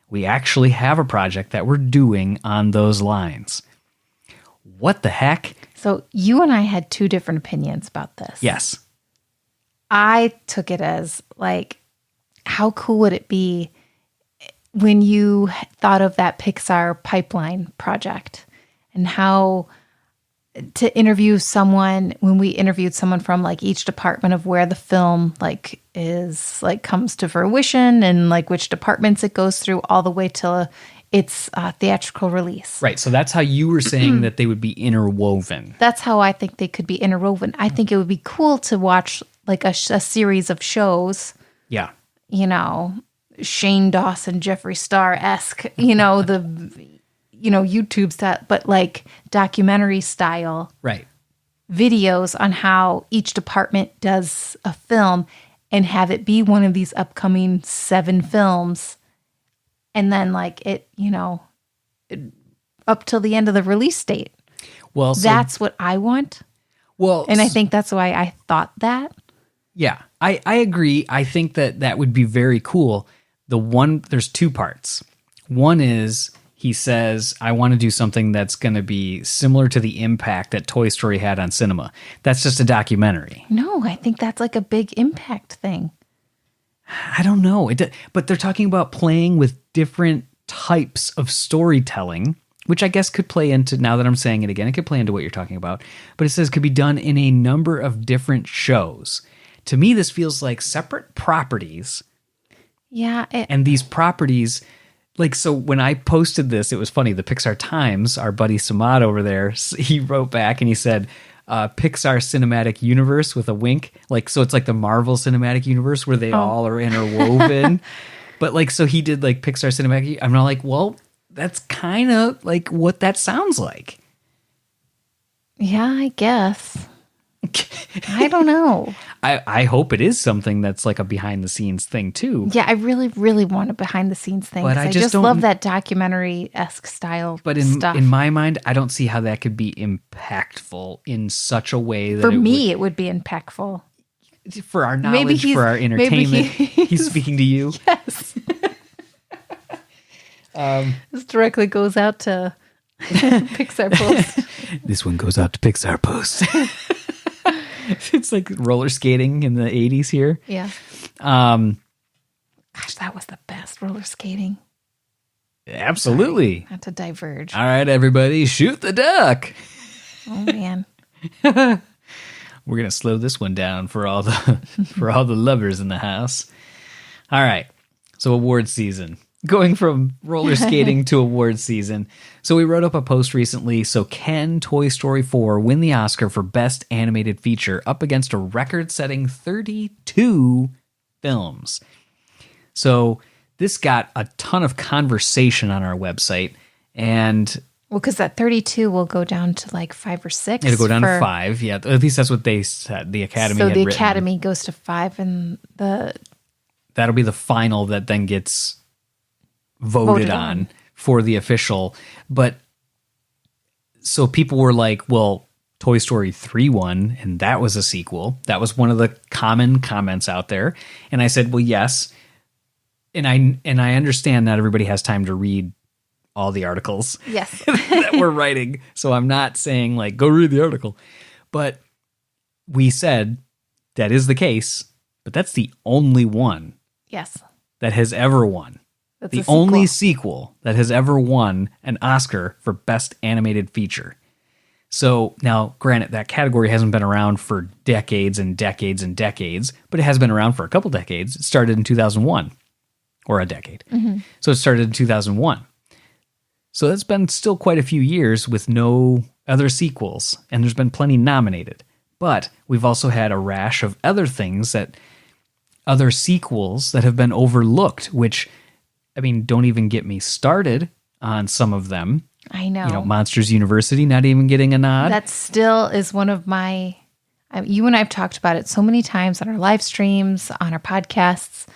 We actually have a project that we're doing on those lines. What the heck? So you and I had two different opinions about this. Yes. I took it as how cool would it be when you thought of that Pixar pipeline project and how to interview someone, when we interviewed someone from each department of where the film is comes to fruition and which departments it goes through all the way to its theatrical release. Right. So that's how you were saying that they would be interwoven. That's how I think they could be interwoven. I think it would be cool to watch a series of shows. Yeah. Shane Dawson, Jeffree Star-esque, YouTube stuff, but documentary style. Right. Videos on how each department does a film and have it be one of these upcoming 7 films. And then up till the end of the release date. Well, that's what I want. Well, and I think that's why I thought that. Yeah, I agree. I think that would be very cool. There's 2 parts. One is he says, I want to do something that's going to be similar to the impact that Toy Story had on cinema. That's just a documentary. No, I think that's a big impact thing. I don't know. But they're talking about playing with different types of storytelling, which I guess could play into, now that I'm saying it again, it could play into what you're talking about. But it says could be done in a number of different shows. To me, this feels like separate properties. Yeah. And these properties, so when I posted this, it was funny. The Pixar Times, our buddy Samad over there, he wrote back and he said, Pixar Cinematic Universe with a wink. So it's the Marvel Cinematic Universe where they all are interwoven. But so he did Pixar Cinematic. I'm not well, that's kind of what that sounds like. Yeah, I guess. I don't know. I hope it is something that's a behind the scenes thing too. Yeah, I really, really want a behind the scenes thing. But I just love that documentary-esque style. But stuff. In my mind, I don't see how that could be impactful in such a way that for me it would be impactful. For our knowledge, for our entertainment. He's speaking to you. Yes. This directly goes out to Pixar Post. This one goes out to Pixar Post. It's roller skating in the 80s here. Yeah. Gosh, that was the best roller skating. Absolutely. Sorry, not to diverge. All right, everybody, shoot the duck. Oh man. We're gonna slow this one down for all the lovers in the house. All right. So award season. going from roller skating to award season. So we wrote up a post recently. So can Toy Story 4 win the Oscar for Best Animated Feature up against a record-setting 32 films? So this got a ton of conversation on our website. And well, because that 32 will go down to like 5 or 6. it'll go down to 5. Yeah, at least that's what they said. The Academy had So the written. Academy goes to 5 and That'll be the final that then gets voted on for the official. But so people were like, well, Toy Story 3 won, and that was a sequel. That was one of the common comments out there. And I said, well, yes. And I understand not everybody has time to read all the articles yes. that we're writing. So I'm not saying like, go read the article. But we said that is the case, but that's the only one Yes. that has ever won. That's The only sequel that has ever won an Oscar for Best Animated Feature. So now, granted, that category hasn't been around for decades and decades and decades, but it has been around for a couple decades. It started in 2001, or a decade. Mm-hmm. So it started in 2001. So that's been still quite a few years with no other sequels, and there's been plenty nominated. But we've also had a rash of other things other sequels that have been overlooked, which, I mean, don't even get me started on some of them. I know. You know, Monsters University not even getting a nod. That still is one of my, you and I have talked about it so many times on our live streams, on our podcasts.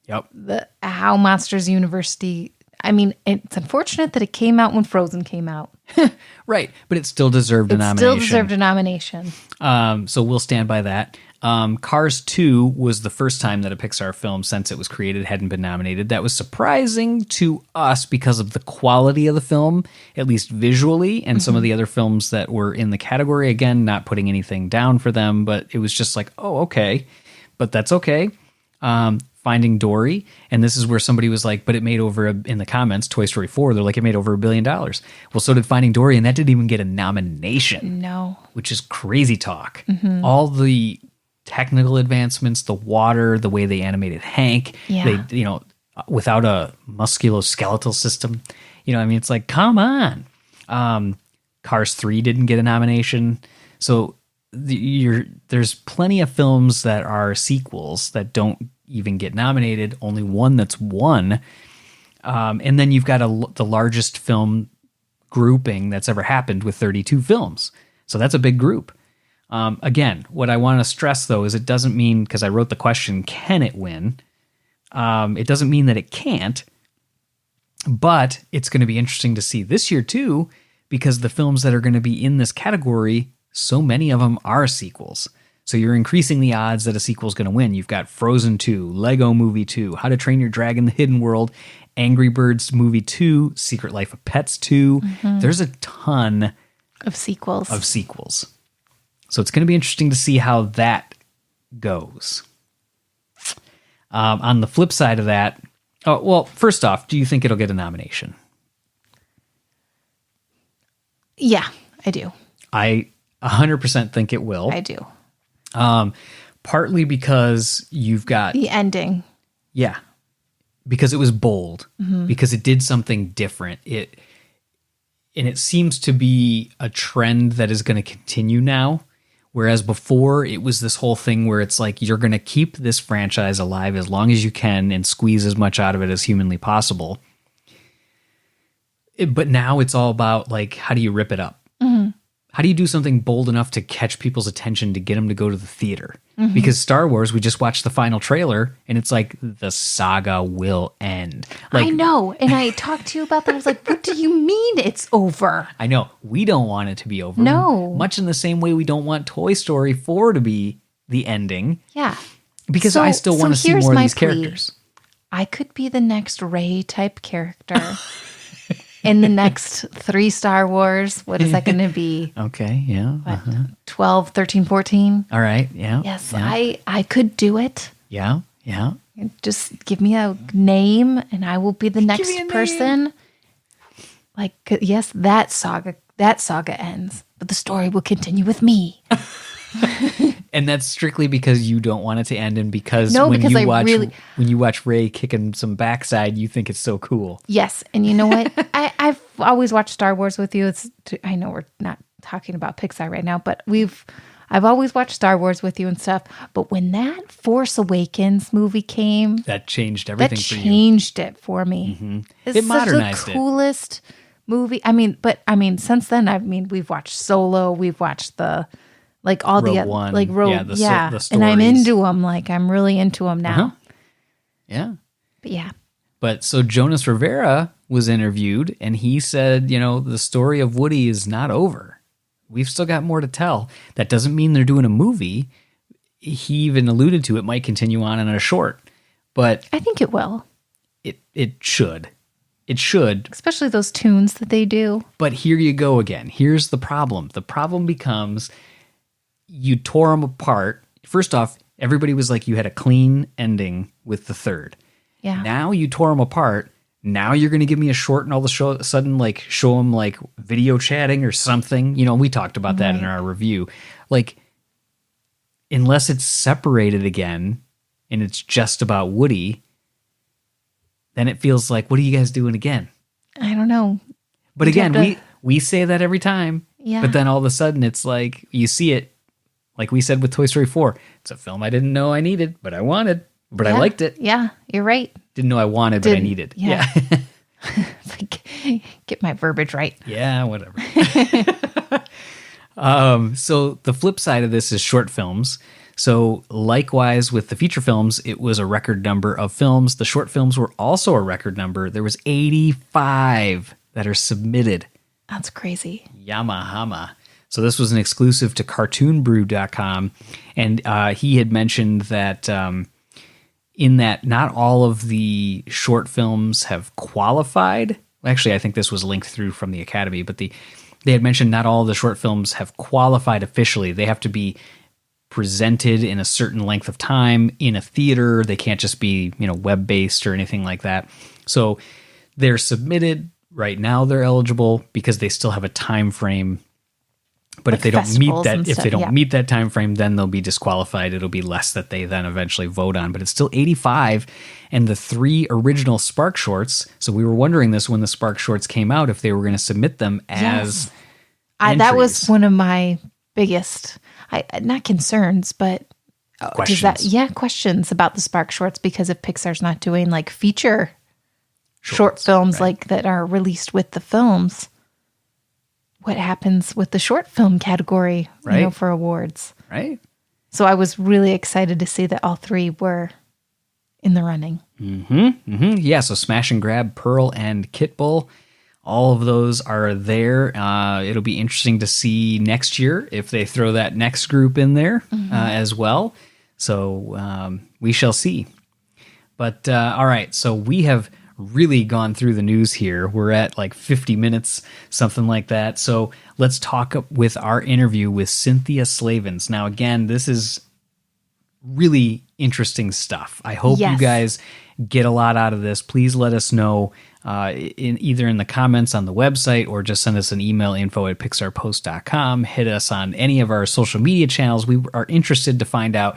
Yep. How Monsters University, I mean, it's unfortunate that it came out when Frozen came out. Right, but it still deserved a nomination. Still deserved a nomination. So we'll stand by that. Cars 2 was the first time that a Pixar film since it was created hadn't been nominated. That was surprising to us because of the quality of the film, at least visually, and some of the other films that were in the category. Again, not putting anything down for them, but it was just like, oh, okay. But that's okay. Finding Dory, and this is where somebody was like, but it made over, in the comments, Toy Story 4, they're like, it made over $1 billion. Well, so did Finding Dory, and that didn't even get a nomination. No. Which is crazy talk. All the technical advancements, the water, the way they animated Hank, Yeah. they, you know, without a musculoskeletal system, you know, I mean, it's like, come on. Cars 3 didn't get a nomination. So there's plenty of films that are sequels that don't even get nominated, only one that's won. And then you've got the largest film grouping that's ever happened with 32 films. So that's a big group. Again, what I want to stress, though, is it doesn't mean, because I wrote the question, can it win? It doesn't mean that it can't, but it's going to be interesting to see this year, too, because the films that are going to be in this category, so many of them are sequels. So you're increasing the odds that a sequel is going to win. You've got Frozen 2, Lego Movie 2, How to Train Your Dragon: The Hidden World, Angry Birds Movie 2, Secret Life of Pets 2. There's a ton Of sequels. So it's going to be interesting to see how that goes. On the flip side of that, first off, do you think it'll get a nomination? Yeah, I do. I 100% think it will. I do. Partly because you've got... The ending. Yeah. Because it was bold. Because it did something different. And it seems to be a trend that is going to continue now. Whereas before, it was this whole thing where it's like, you're going to keep this franchise alive as long as you can and squeeze as much out of it as humanly possible. But now it's all about, like, how do you rip it up? How do you do something bold enough to catch people's attention to get them to go to the theater? Because Star Wars, we just watched the final trailer, and it's like, the saga will end. Like, I know. And I talked to you about that. I was like, what do you mean it's over? I know. We don't want it to be over. No. Much in the same way we don't want Toy Story 4 to be the ending. Yeah. Because I still want to see more of these plea. characters. I could be the next Rey type character in the next 3 Star Wars. What is that going to be? Okay, yeah. What, 12, 13, 14? All right, yeah. Yes, yeah. I could do it. Yeah. Just give me a name and I will be the next person. Like, yes, that saga ends, but the story will continue with me. And that's strictly because you don't want it to end, and because when you watch Ray kicking some backside, you think it's so cool. Yes, and you know what? I've always watched Star Wars with you. I know we're not talking about Pixar right now, but I've always watched Star Wars with you and stuff. But when that Force Awakens movie came, that changed everything for you. That changed it for me. Mm-hmm. It's it modernized such the coolest movie. Since then, we've watched Solo, we've watched the. Like all Rogue One. Like Rogue, the and I'm into them. Like I'm really into them now. Uh-huh. Yeah, but yeah. But so Jonas Rivera was interviewed, and he said, the story of Woody is not over. We've still got more to tell. That doesn't mean they're doing a movie. He even alluded to it might continue on in a short, but I think it will. It should. It should. Especially those tunes that they do. But here you go again. Here's the problem. The problem becomes. You tore them apart. First off, everybody was like, you had a clean ending with the third. Yeah. Now you tore them apart. Now you're going to give me a short and all of a sudden, like, show them like video chatting or something. We talked about that in our review. Like, unless it's separated again and it's just about Woody, then it feels like, what are you guys doing again? I don't know. But again, we say that every time. Yeah. But then all of a sudden it's like, you see it. Like we said with Toy Story 4, it's a film I didn't know I needed, but I wanted, but I liked it. Yeah, you're right. Didn't know I wanted, but I needed. Yeah. It's like, get my verbiage right. Yeah, whatever. So the flip side of this is short films. So likewise with the feature films, it was a record number of films. The short films were also a record number. There was 85 that are submitted. That's crazy. Yamahama. So this was an exclusive to cartoonbrew.com, and he had mentioned that in that not all of the short films have qualified. Actually, I think this was linked through from the Academy, but they had mentioned not all of the short films have qualified officially. They have to be presented in a certain length of time in a theater. They can't just be, web-based or anything like that. So they're submitted. Right now they're eligible because they still have a time frame. But like if they don't meet that time frame, then they'll be disqualified. It'll be less that they then eventually vote on. But it's still 85, and the 3 original SparkShorts. So we were wondering this when the SparkShorts came out, if they were going to submit them as entries. That was one of my biggest, not concerns, but questions. Questions about the SparkShorts, because if Pixar's not doing like feature short films like that are released with the films. What happens with the short film category, for awards. Right. So I was really excited to see that all 3 were in the running. Mm-hmm. Mm-hmm. Yeah, so Smash and Grab, Purl, and Kitbull, all of those are there. It'll be interesting to see next year if they throw that next group in there as well. So we shall see. But all right, so we have really gone through the news here. We're at like 50 minutes, something like that. So let's talk with our interview with Cynthia Slavens. Now, again, this is really interesting stuff. I hope you guys get a lot out of this. Please let us know either in the comments on the website or just send us an email, info@pixarpost.com. Hit us on any of our social media channels. We are interested to find out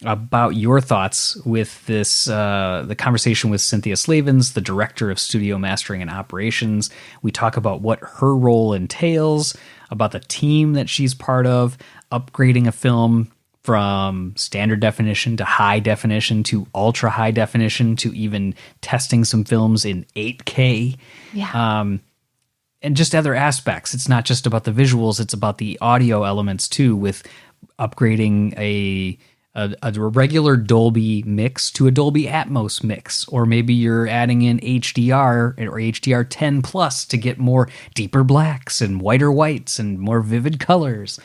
about your thoughts with this, the conversation with Cynthia Slavens, the director of studio mastering and operations. We talk about what her role entails, about the team that she's part of, upgrading a film from standard definition to high definition to ultra high definition to even testing some films in 8K. Yeah. And just other aspects. It's not just about the visuals, it's about the audio elements too, with upgrading a regular Dolby mix to a Dolby Atmos mix, or maybe you're adding in HDR or HDR10 plus to get more deeper blacks and whiter whites and more vivid colors.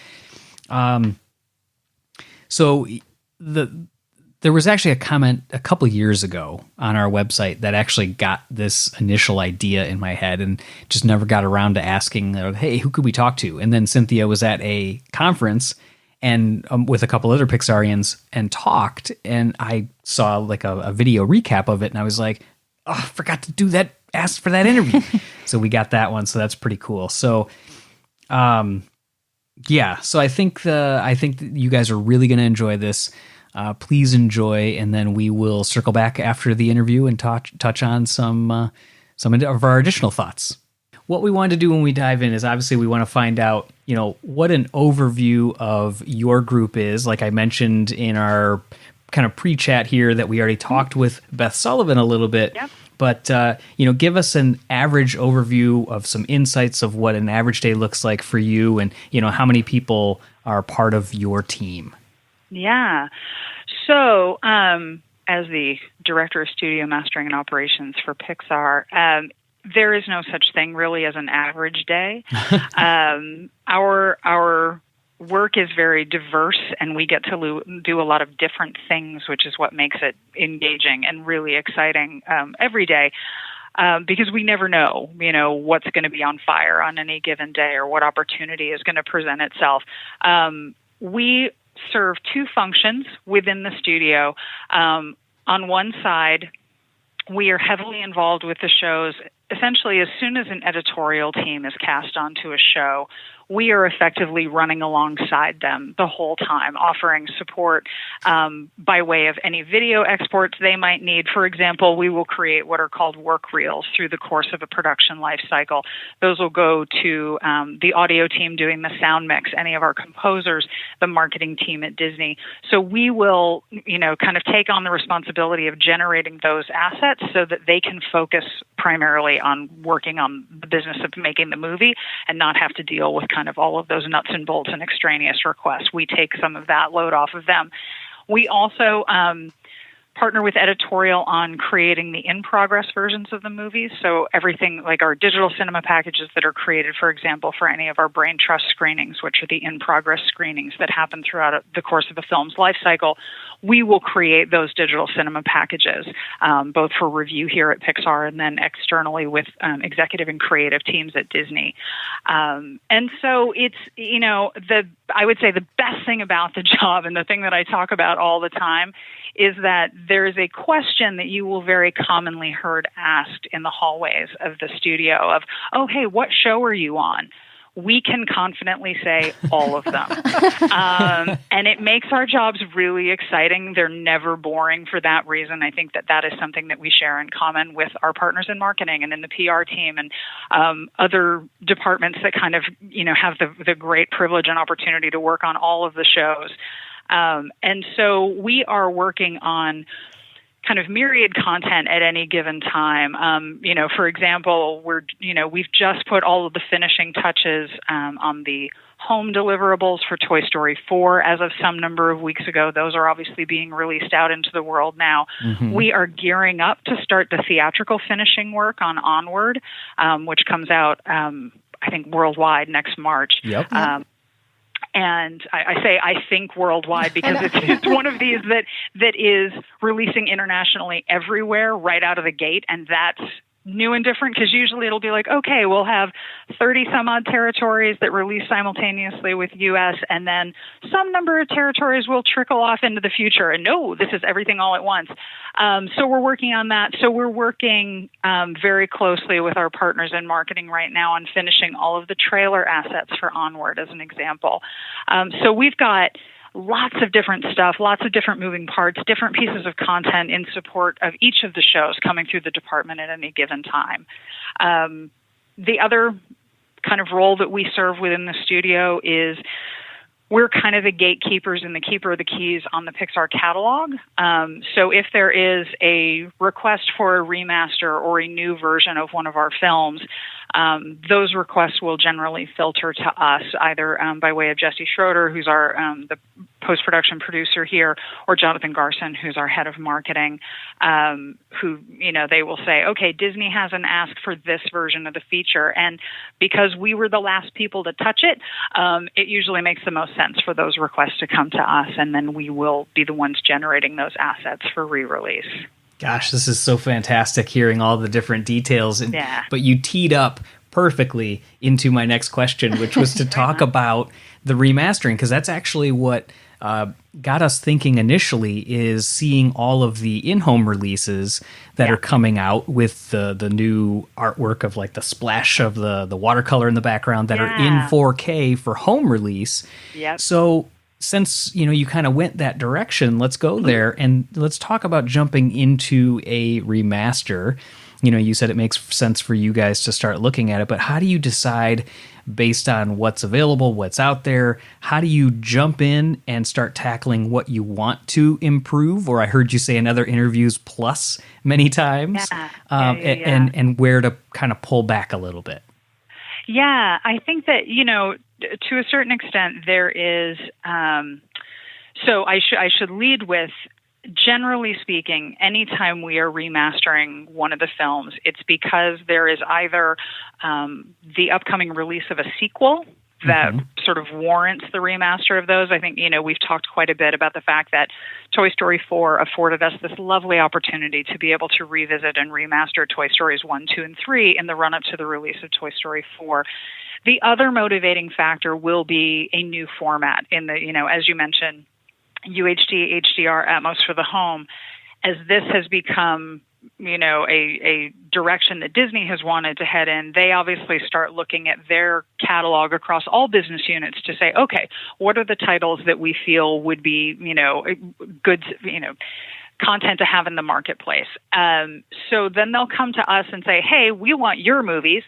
So there was actually a comment a couple years ago on our website that actually got this initial idea in my head and just never got around to asking, hey, who could we talk to? And then Cynthia was at a conference and with a couple other Pixarians and talked, and I saw like a video recap of it, and I was like, oh, I forgot to do that, ask for that interview. So we got that one, so that's pretty cool. So Yeah, so I think that you guys are really going to enjoy this. Please enjoy, and then we will circle back after the interview and touch on some of our additional thoughts. What we want to do when we dive in is obviously we want to find out, what an overview of your group is. Like I mentioned in our kind of pre-chat here that we already talked with Beth Sullivan a little bit. Yep. But, give us an average overview of some insights of what an average day looks like for you and, how many people are part of your team. Yeah. So, as the Director of Studio Mastering and Operations for Pixar, there is no such thing really as an average day. Our work is very diverse, and we get to do a lot of different things, which is what makes it engaging and really exciting every day. Because we never know, what's going to be on fire on any given day or what opportunity is going to present itself. We serve two functions within the studio. On one side, we are heavily involved with the shows. Essentially, as soon as an editorial team is cast onto a show, we are effectively running alongside them the whole time, offering support by way of any video exports they might need. For example, we will create what are called work reels through the course of a production life cycle. Those will go to the audio team doing the sound mix, any of our composers, the marketing team at Disney. So we will, kind of take on the responsibility of generating those assets so that they can focus primarily on working on the business of making the movie and not have to deal with kind of all of those nuts and bolts and extraneous requests. We take some of that load off of them. We also partner with editorial on creating the in-progress versions of the movies. So everything like our digital cinema packages that are created, for example, for any of our Brain Trust screenings, which are the in-progress screenings that happen throughout the course of a film's life cycle, we will create those digital cinema packages, both for review here at Pixar and then externally with executive and creative teams at Disney. And so it's, I would say the best thing about the job and the thing that I talk about all the time is that there is a question that you will very commonly heard asked in the hallways of the studio of, oh, hey, what show are you on? We can confidently say all of them. And it makes our jobs really exciting. They're never boring for that reason. I think that is something that we share in common with our partners in marketing and in the PR team and other departments that kind of, have the great privilege and opportunity to work on all of the shows. And so we are working on kind of myriad content at any given time. For example, we've just put all of the finishing touches on the home deliverables for Toy Story 4 as of some number of weeks ago. Those are obviously being released out into the world now. Mm-hmm. We are gearing up to start the theatrical finishing work on Onward, which comes out, I think, worldwide next March. Yep. And I think worldwide because it's one of these that is releasing internationally everywhere right out of the gate, and that's new and different because usually it'll be like, okay, we'll have 30 some odd territories that release simultaneously with US, and then some number of territories will trickle off into the future. And no, this is everything all at once. So we're working on that. So we're working very closely with our partners in marketing right now on finishing all of the trailer assets for Onward as an example. So we've got lots of different stuff, lots of different moving parts, different pieces of content in support of each of the shows coming through the department at any given time. The other kind of role that we serve within the studio is we're kind of the gatekeepers and the keeper of the keys on the Pixar catalog. So if there is a request for a remaster or a new version of one of our films, those requests will generally filter to us, either by way of Jesse Schroeder, who's our the post-production producer here, or Jonathan Garson, who's our head of marketing, who, they will say, okay, Disney has an ask for this version of the feature. And because we were the last people to touch it, it usually makes the most sense for those requests to come to us, and then we will be the ones generating those assets for re-release. Gosh, this is so fantastic hearing all the different details. Yeah. But you teed up perfectly into my next question, which was to talk about the remastering, because that's actually what got us thinking initially is seeing all of the in-home releases that are coming out with the new artwork of like the splash of the watercolor in the background that are in 4K for home release. Yep. So since, you kind of went that direction, let's go there and let's talk about jumping into a remaster. You said it makes sense for you guys to start looking at it, but how do you decide based on what's available, what's out there? How do you jump in and start tackling what you want to improve? Or I heard you say in other interviews, plus many times, and where to kind of pull back a little bit. Yeah, I think that, to a certain extent, there is. So I should lead with, generally speaking, anytime we are remastering one of the films, it's because there is either the upcoming release of a sequel that sort of warrants the remaster of those. I think, we've talked quite a bit about the fact that Toy Story 4 afforded us this lovely opportunity to be able to revisit and remaster Toy Stories 1, 2, and 3 in the run-up to the release of Toy Story 4. The other motivating factor will be a new format in the, as you mentioned, UHD, HDR, Atmos for the home. As this has become, a direction that Disney has wanted to head in, they obviously start looking at their catalog across all business units to say, okay, what are the titles that we feel would be, good, content to have in the marketplace. So then they'll come to us and say, hey, we want your movies.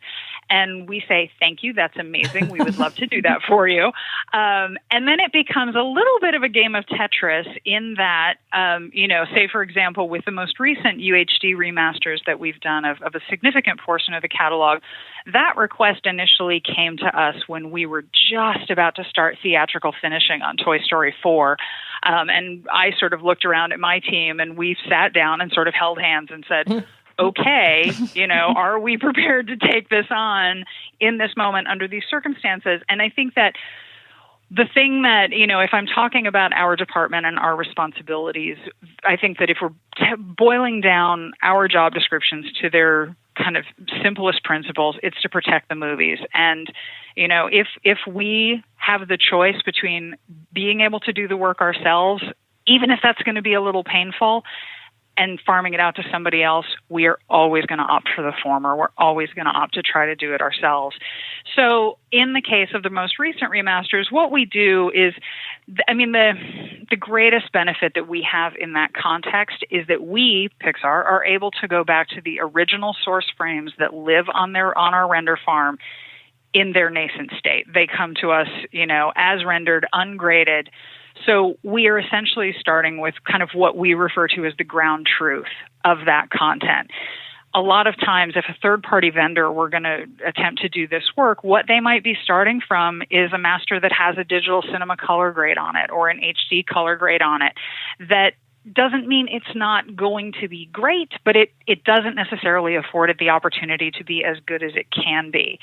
And we say, thank you, that's amazing. We would love to do that for you. And then it becomes a little bit of a game of Tetris in that, say, for example, with the most recent UHD remasters that we've done of a significant portion of the catalog, that request initially came to us when we were just about to start theatrical finishing on Toy Story 4. And I sort of looked around at my team and we sat down and sort of held hands and said, okay, are we prepared to take this on in this moment under these circumstances? And I think that the thing that, if I'm talking about our department and our responsibilities, I think that if we're boiling down our job descriptions to their kind of simplest principles, it's to protect the movies. And, if we have the choice between being able to do the work ourselves, even if that's going to be a little painful, and farming it out to somebody else, we are always going to opt for the former. We're always going to opt to try to do it ourselves. So in the case of the most recent remasters, what we do is, the greatest benefit that we have in that context is that we, Pixar, are able to go back to the original source frames that live on our render farm in their nascent state. They come to us, as rendered, ungraded. So we are essentially starting with kind of what we refer to as the ground truth of that content. A lot of times, if a third-party vendor were going to attempt to do this work, what they might be starting from is a master that has a digital cinema color grade on it or an HD color grade on it. That doesn't mean it's not going to be great, but it doesn't necessarily afford it the opportunity to be as good as it can be.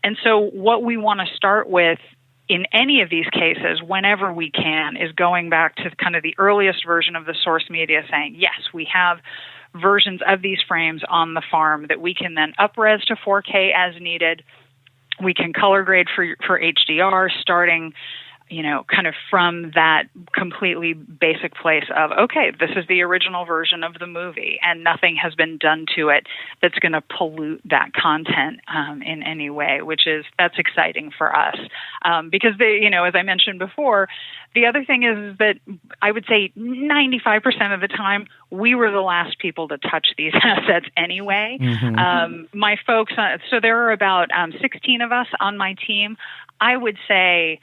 And so what we want to start with in any of these cases, whenever we can, is going back to kind of the earliest version of the source media saying, yes, we have versions of these frames on the farm that we can then up-res to 4K as needed. We can color grade for HDR starting, kind of from that completely basic place of, okay, this is the original version of the movie and nothing has been done to it that's going to pollute that content in any way, that's exciting for us. Because as I mentioned before, the other thing is that I would say 95% of the time, we were the last people to touch these assets anyway. My folks, so there are about 16 of us on my team. I would say,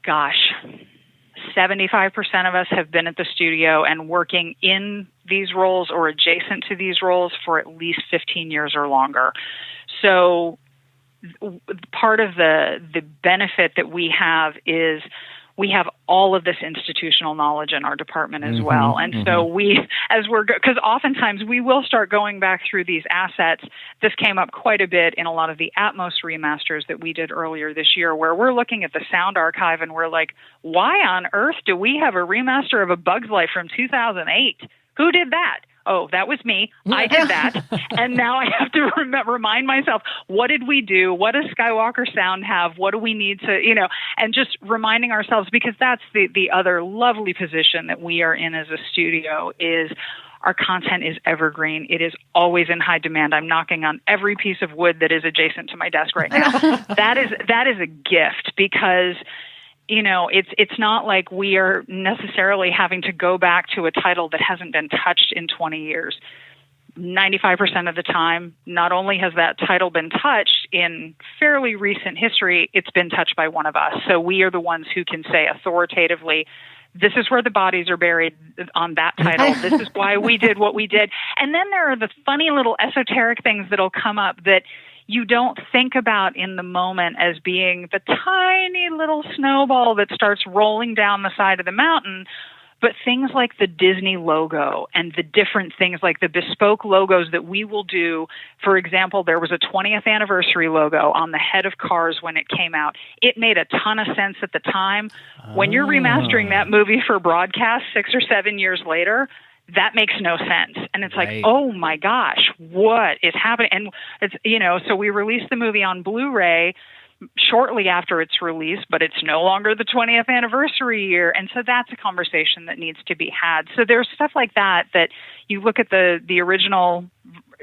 75% of us have been at the studio and working in these roles or adjacent to these roles for at least 15 years or longer. So part of the benefit that we have is we have all of this institutional knowledge in our department as well. And so because oftentimes we will start going back through these assets. This came up quite a bit in a lot of the Atmos remasters that we did earlier this year, where we're looking at the sound archive and we're like, why on earth do we have a remaster of A Bug's Life from 2008? Who did that? oh, that was me. I did that. And now I have to remind myself, what did we do? What does Skywalker sound have? What do we need to, and just reminding ourselves, because that's the other lovely position that we are in as a studio is our content is evergreen. It is always in high demand. I'm knocking on every piece of wood that is adjacent to my desk right now. That is a gift because it's not like we are necessarily having to go back to a title that hasn't been touched in 20 years. 95% of the time, not only has that title been touched in fairly recent history, it's been touched by one of us. So we are the ones who can say authoritatively, this is where the bodies are buried on that title. This is why we did what we did. And then there are the funny little esoteric things that'll come up that you don't think about in the moment as being the tiny little snowball that starts rolling down the side of the mountain. But things like the Disney logo and the different things like the bespoke logos that we will do. For example, there was a 20th anniversary logo on the head of Cars when it came out. It made a ton of sense at the time. When you're remastering that movie for broadcast 6 or 7 years later, that makes no sense. And it's like, oh my gosh, what is happening? And it's, so we released the movie on Blu-ray shortly after its release, but it's no longer the 20th anniversary year. And so that's a conversation that needs to be had. So there's stuff like that you look at the original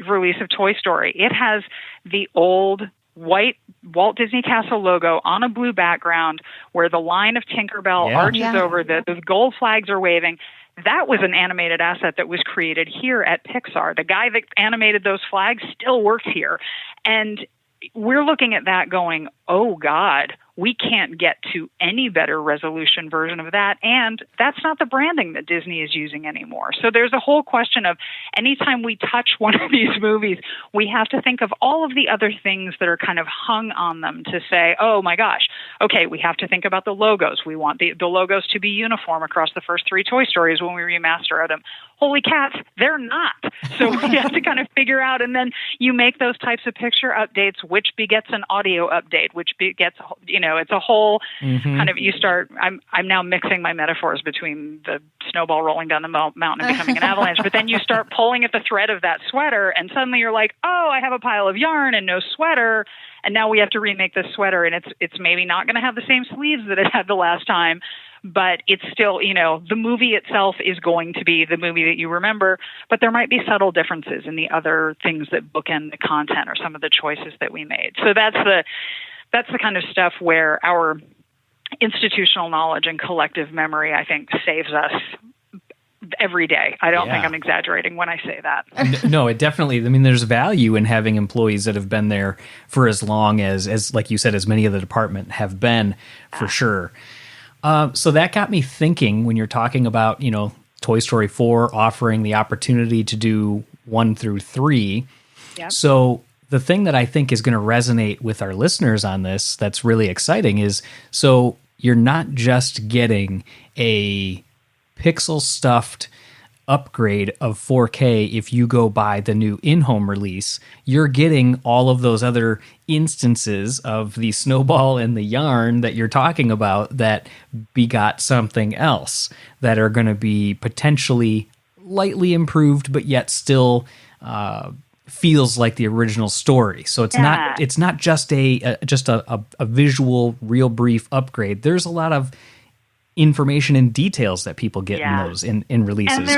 release of Toy Story. It has the old white Walt Disney Castle logo on a blue background where the line of Tinkerbell arches over, the gold flags are waving. That was an animated asset that was created here at Pixar. The guy that animated those flags still works here. And we're looking at that going, oh, God, we can't get to any better resolution version of that. And that's not the branding that Disney is using anymore. So there's a whole question of anytime we touch one of these movies, we have to think of all of the other things that are kind of hung on them to say, oh, my gosh, okay, we have to think about the logos. We want the logos to be uniform across the first 3 Toy Stories when we remaster them. Holy cats, they're not. So we have to kind of figure out, and then you make those types of picture updates, which begets an audio update, which begets, it's a whole kind of, you start, I'm now mixing my metaphors between the snowball rolling down the mountain and becoming an avalanche, but then you start pulling at the thread of that sweater, and suddenly you're like, oh, I have a pile of yarn and no sweater, and now we have to remake this sweater, and it's maybe not going to have the same sleeves that it had the last time, but it's still, the movie itself is going to be the movie that you remember, but there might be subtle differences in the other things that bookend the content or some of the choices that we made. So that's the kind of stuff where our institutional knowledge and collective memory, I think, saves us every day. I don't think I'm exaggerating when I say that. No, it definitely, there's value in having employees that have been there for as long as like you said, as many of the department have been, for sure. So that got me thinking when you're talking about, Toy Story 4 offering the opportunity to do 1 through 3. Yep. So the thing that I think is going to resonate with our listeners on this that's really exciting is, so you're not just getting a pixel-stuffed upgrade of 4K if you go buy the new in-home release. You're getting all of those other instances of the snowball and the yarn that you're talking about that begot something else, that are going to be potentially lightly improved, but yet still feels like the original story. So it's not just a visual, real brief upgrade. There's a lot of information and details that people get in those in releases.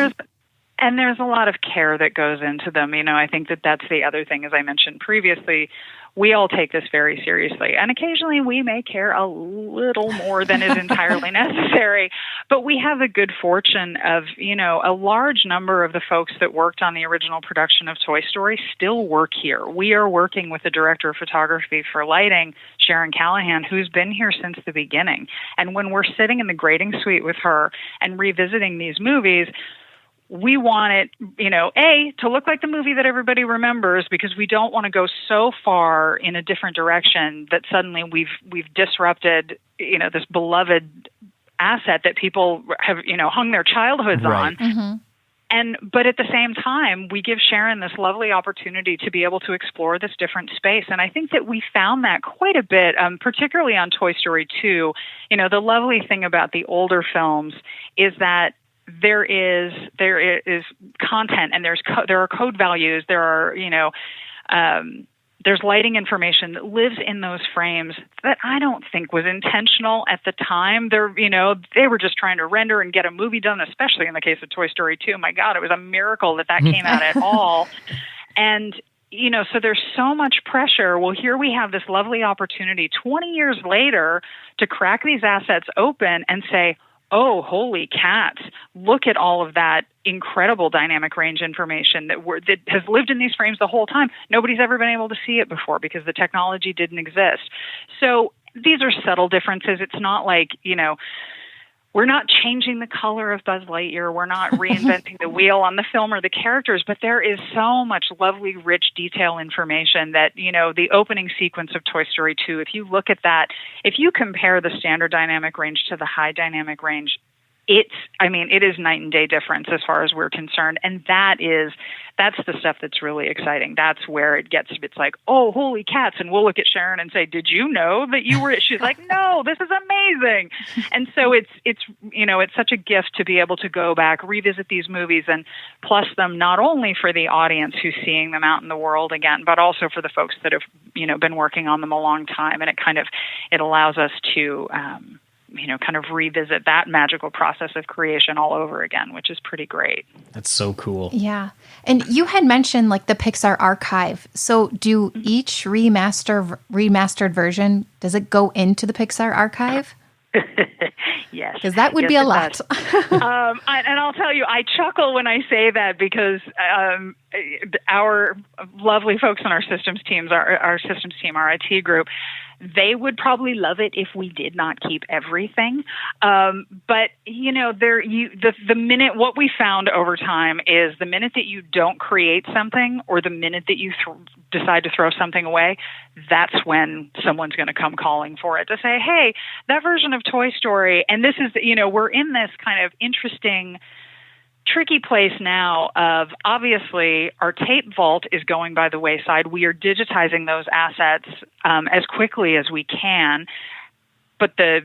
And there's a lot of care that goes into them. I think that's the other thing, as I mentioned previously, we all take this very seriously. And occasionally we may care a little more than is entirely necessary. But we have the good fortune of, a large number of the folks that worked on the original production of Toy Story still work here. We are working with the director of photography for lighting, Sharon Callahan, who's been here since the beginning. And when we're sitting in the grading suite with her and revisiting these movies, we want it, to look like the movie that everybody remembers, because we don't want to go so far in a different direction that suddenly we've disrupted, this beloved asset that people have, hung their childhoods on. Mm-hmm. But at the same time, we give Sharon this lovely opportunity to be able to explore this different space. And I think that we found that quite a bit, particularly on Toy Story 2. The lovely thing about the older films is that there is content, and there are code values. There are, there's lighting information that lives in those frames that I don't think was intentional at the time. They were just trying to render and get a movie done, especially in the case of Toy Story 2. My God, it was a miracle that came out at all. And, so there's so much pressure. Well, here we have this lovely opportunity 20 years later to crack these assets open and say, oh, holy cats, look at all of that incredible dynamic range information that has lived in these frames the whole time. Nobody's ever been able to see it before because the technology didn't exist. So these are subtle differences. It's not like, we're not changing the color of Buzz Lightyear. We're not reinventing the wheel on the film or the characters, but there is so much lovely, rich detail information that, the opening sequence of Toy Story 2, if you look at that, if you compare the standard dynamic range to the high dynamic range, it is night and day difference as far as we're concerned. And that's the stuff that's really exciting. That's where it's like, oh, holy cats. And we'll look at Sharon and say, did you know that you were, she's like, no, this is amazing. And so it's such a gift to be able to go back, revisit these movies and plus them not only for the audience who's seeing them out in the world again, but also for the folks that have, been working on them a long time. And it allows us to, kind of revisit that magical process of creation all over again, which is pretty great. That's so cool. Yeah. And you had mentioned like the Pixar Archive. So do each remastered version, does it go into the Pixar Archive? Yes. Because that would be a lot. And I'll tell you, I chuckle when I say that because our lovely folks on our systems teams, our systems team, our IT group, they would probably love it if we did not keep everything. But the minute, what we found over time is the minute that you don't create something or the minute that you decide to throw something away, that's when someone's going to come calling for it to say, hey, that version of Toy Story. And this is, we're in this kind of interesting, tricky place now of obviously our tape vault is going by the wayside. We are digitizing those assets as quickly as we can, but the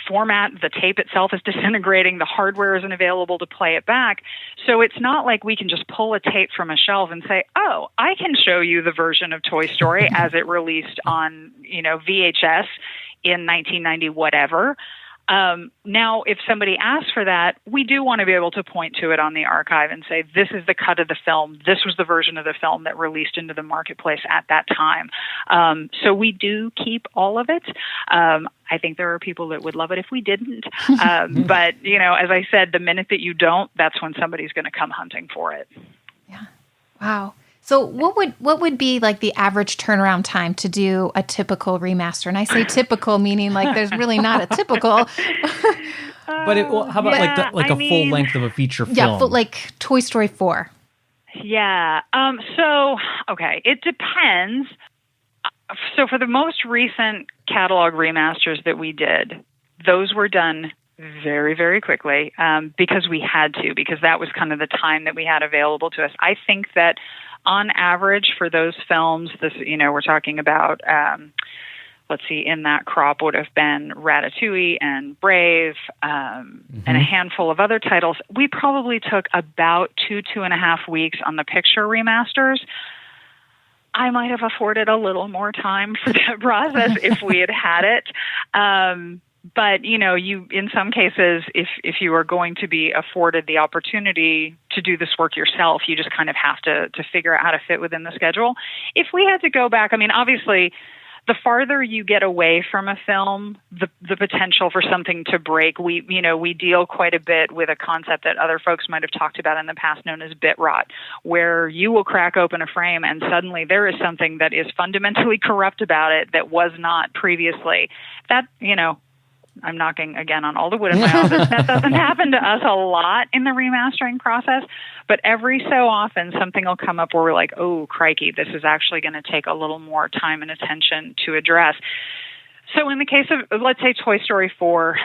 format, the tape itself is disintegrating. The hardware isn't available to play it back. So it's not like we can just pull a tape from a shelf and say, oh, I can show you the version of Toy Story as it released on, VHS in 1990, whatever. Now, if somebody asks for that, we do want to be able to point to it on the archive and say, this is the cut of the film. This was the version of the film that released into the marketplace at that time. So we do keep all of it. I think there are people that would love it if we didn't. But, as I said, the minute that you don't, that's when somebody's going to come hunting for it. Yeah. Wow. So what would be like the average turnaround time to do a typical remaster? And I say typical meaning like there's really not a typical. But how about a full length of a feature film? Yeah, like Toy Story 4. Yeah. It depends. So for the most recent catalog remasters that we did, those were done very, very quickly because we had to, because that was kind of the time that we had available to us. I think that on average for those films, we're talking about, in that crop would have been Ratatouille and Brave and a handful of other titles. We probably took about 2.5 weeks on the picture remasters. I might have afforded a little more time for that process if we had it. But, you, in some cases, if you are going to be afforded the opportunity to do this work yourself, you just kind of have to figure out how to fit within the schedule. If we had to go back, obviously, the farther you get away from a film, the potential for something to break. We deal quite a bit with a concept that other folks might have talked about in the past known as bit rot, where you will crack open a frame and suddenly there is something that is fundamentally corrupt about it that was not previously. That, I'm knocking again on all the wood in my office. That doesn't happen to us a lot in the remastering process, but every so often something will come up where we're like, oh, crikey, this is actually going to take a little more time and attention to address. So in the case of, let's say, Toy Story 4,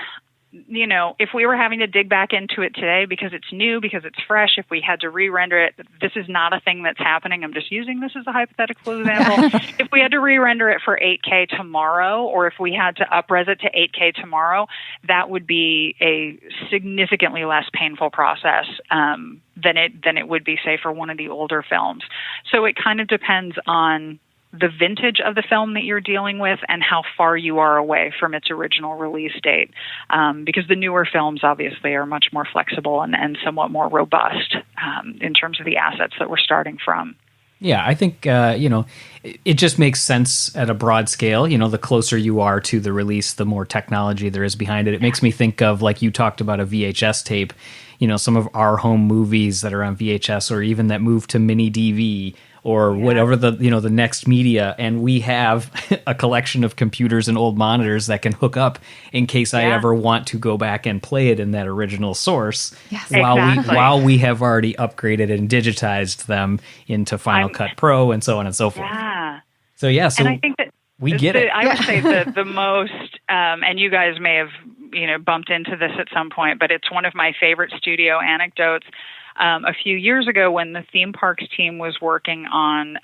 if we were having to dig back into it today because it's new, because it's fresh, if we had to re-render it, this is not a thing that's happening. I'm just using this as a hypothetical example. If we had to re-render it for 8K tomorrow, or if we had to up-res it to 8K tomorrow, that would be a significantly less painful process than it would be, say, for one of the older films. So it kind of depends on the vintage of the film that you're dealing with and how far you are away from its original release date. Because the newer films obviously are much more flexible and somewhat more robust in terms of the assets that we're starting from. Yeah, I think, it just makes sense at a broad scale. The closer you are to the release, the more technology there is behind it. It makes me think of, like you talked about, a VHS tape, some of our home movies that are on VHS, or even that move to mini DV, or whatever the next media, and we have a collection of computers and old monitors that can hook up in case I ever want to go back and play it in that original source. Yes, while we have already upgraded and digitized them into Final Cut Pro and so on and so forth. Yeah. So and I think that we get it. I would say the most, and you guys may have bumped into this at some point, but it's one of my favorite studio anecdotes. A few years ago, when the theme parks team was working on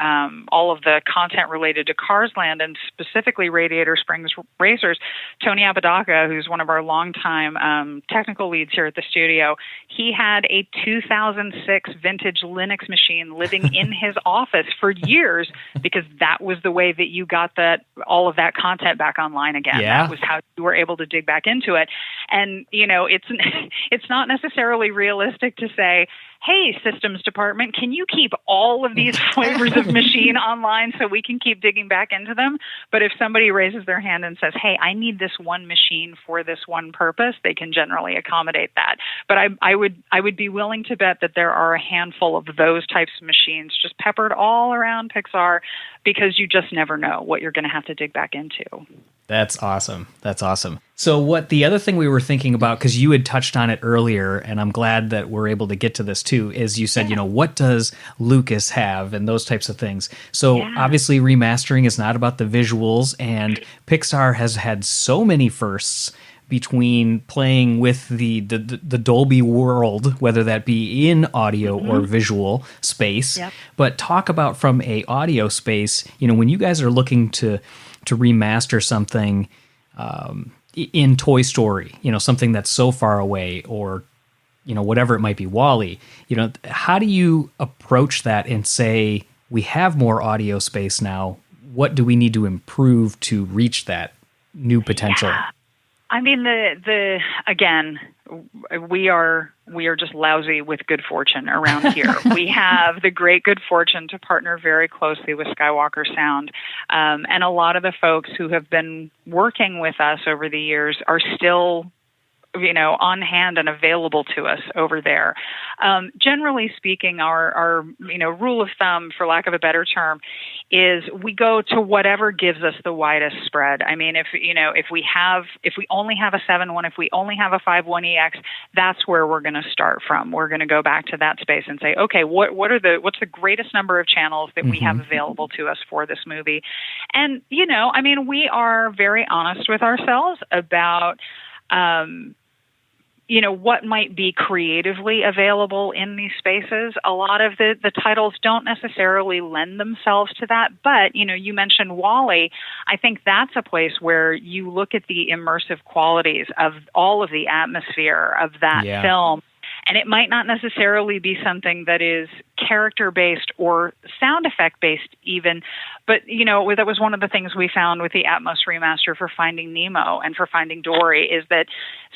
all of the content related to Cars Land and specifically Radiator Springs Racers, Tony Apodaca, who's one of our longtime technical leads here at the studio, he had a 2006 vintage Linux machine living in his office for years because that was the way that you got all of that content back online again. Yeah. That was how you were able to dig back into it. And, it's not necessarily realistic to say, hey, systems department, can you keep all of these flavors of machine online so we can keep digging back into them? But if somebody raises their hand and says, hey, I need this one machine for this one purpose, they can generally accommodate that. But I would be willing to bet that there are a handful of those types of machines just peppered all around Pixar because you just never know what you're going to have to dig back into. That's awesome. So the other thing we were thinking about, because you had touched on it earlier, and I'm glad that we're able to get to this too, is you said, what does Lucas have and those types of things. So obviously remastering is not about the visuals, and Pixar has had so many firsts between playing with the Dolby world, whether that be in audio or visual space. Yep. But talk about from a audio space, when you guys are looking to remaster something in Toy Story, something that's so far away, or whatever it might be, WALL-E, how do you approach that and say, we have more audio space now, what do we need to improve to reach that new potential? Yeah. I mean, again, we are just lousy with good fortune around here. We have the great good fortune to partner very closely with Skywalker Sound, and a lot of the folks who have been working with us over the years are still on hand and available to us over there. Generally speaking, our rule of thumb, for lack of a better term, is we go to whatever gives us the widest spread. I mean, if we only have a 7.1, if we only have a 5.1EX, that's where we're going to start from. We're going to go back to that space and say, okay, what's the greatest number of channels that we have available to us for this movie? And we are very honest with ourselves about what might be creatively available in these spaces. A lot of the titles don't necessarily lend themselves to that, but, you mentioned WALL-E. I think that's a place where you look at the immersive qualities of all of the atmosphere of that film, and it might not necessarily be something that is character-based or sound effect-based even, but, that was one of the things we found with the Atmos remaster for Finding Nemo and for Finding Dory, is that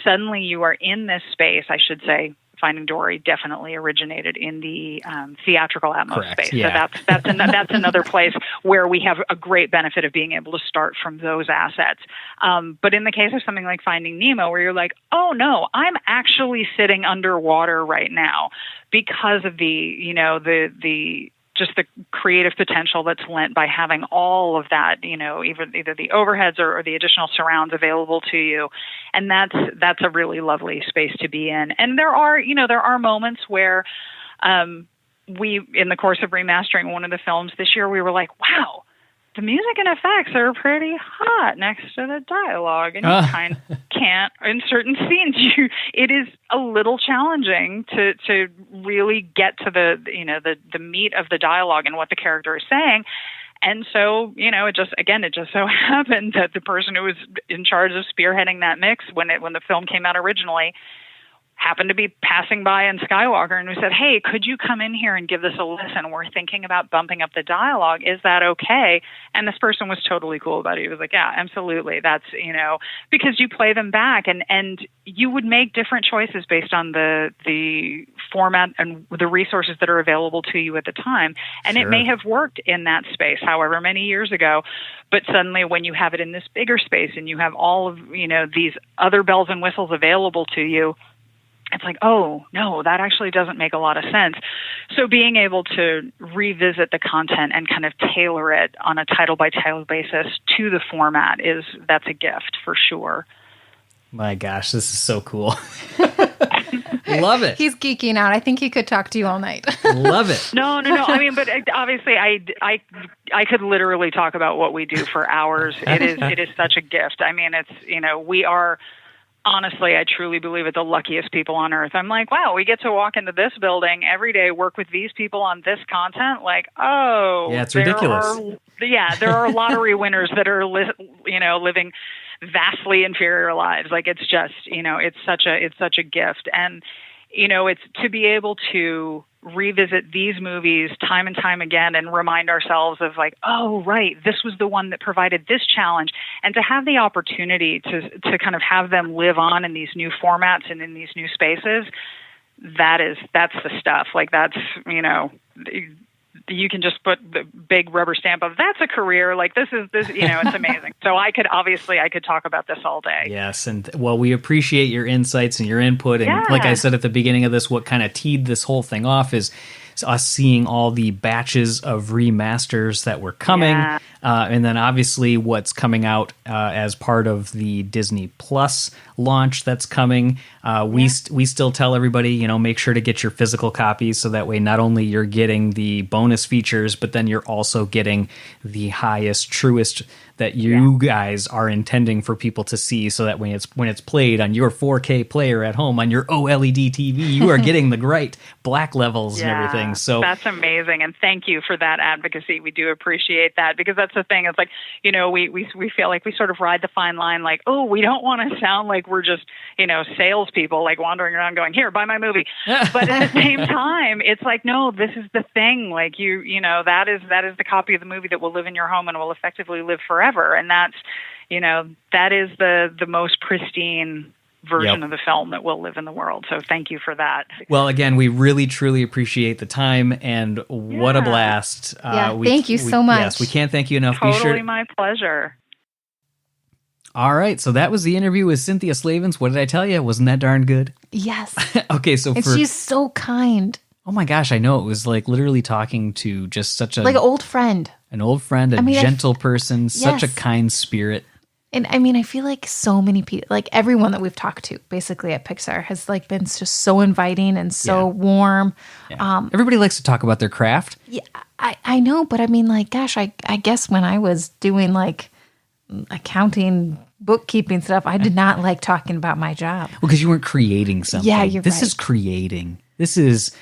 suddenly you are in this space. I should say Finding Dory definitely originated in the theatrical Atmos space. Yeah. So that's another place where we have a great benefit of being able to start from those assets. But in the case of something like Finding Nemo, where you're like, oh no, I'm actually sitting underwater right now because of the just the creative potential that's lent by having all of that, either the overheads or the additional surrounds available to you. And that's a really lovely space to be in. And there are moments where we, in the course of remastering one of the films this year, we were like, wow, the music and effects are pretty hot next to the dialogue, and you kind of can't in certain scenes. It is a little challenging to really get to the meat of the dialogue and what the character is saying. And so, it just so happened that the person who was in charge of spearheading that mix when the film came out originally happened to be passing by in Skywalker, and we said, "Hey, could you come in here and give this a listen? We're thinking about bumping up the dialogue. Is that okay?" And this person was totally cool about it. He was like, "Yeah, absolutely. That's, because you play them back and you would make different choices based on the format and the resources that are available to you at the time. And It may have worked in that space however many years ago, but suddenly when you have it in this bigger space and you have all of, these other bells and whistles available to you, it's like, oh, no, that actually doesn't make a lot of sense." So being able to revisit the content and kind of tailor it on a title-by-title basis to the format that's a gift for sure. My gosh, this is so cool. Love it. He's geeking out. I think he could talk to you all night. Love it. No. I mean, but obviously I could literally talk about what we do for hours. It is such a gift. I mean, it's, we are... Honestly, I truly believe it the luckiest people on earth. I'm like, wow, we get to walk into this building every day, work with these people on this content. Like, oh, yeah, it's ridiculous. There are lottery winners that are, living vastly inferior lives. Like, it's just, it's such a gift. And, it's to be able to revisit these movies time and time again and remind ourselves of like, oh, right, this was the one that provided this challenge. And to have the opportunity to kind of have them live on in these new formats and in these new spaces, that's the stuff. Like, that's, you can just put the big rubber stamp of that's a career. Like, this, it's amazing. So I could talk about this all day. Yes. And well, we appreciate your insights and your input. And like I said at the beginning of this, what kind of teed this whole thing off is us seeing all the batches of remasters that were coming. Yeah. And then obviously what's coming out as part of the Disney Plus launch that's coming. We still tell everybody, make sure to get your physical copies so that way not only you're getting the bonus features, but then you're also getting the highest, truest that you guys are intending for people to see, so that when it's played on your 4K player at home on your OLED TV, you are getting the right black levels and everything. So that's amazing, and thank you for that advocacy. We do appreciate that, because that's the thing. It's like, we feel like we sort of ride the fine line, like, oh, we don't want to sound like we're just salespeople, like wandering around going, here, buy my movie. But at the same time, it's like, no, this is the thing. Like, that is the copy of the movie that will live in your home and will effectively live forever. And that's, that is the most pristine version of the film that will live in the world. So thank you for that. Well, again, we really, truly appreciate the time, and what a blast. Thank you so much. Yes, we can't thank you enough. Totally my pleasure. All right, so that was the interview with Cynthia Slavens. What did I tell you? Wasn't that darn good? Yes. Okay, so she's so kind. Oh my gosh, I know. It was like literally talking to just such a... like an old friend. An old friend, gentle person, such a kind spirit. And I mean, I feel like so many people, like everyone that we've talked to basically at Pixar has like been just so inviting and so warm. Yeah. Everybody likes to talk about their craft. Yeah, I know. But I mean, like, gosh, I guess when I was doing like accounting, bookkeeping stuff, I did not like talking about my job. Well, because you weren't creating something. Yeah, you're right. This is creating. This is...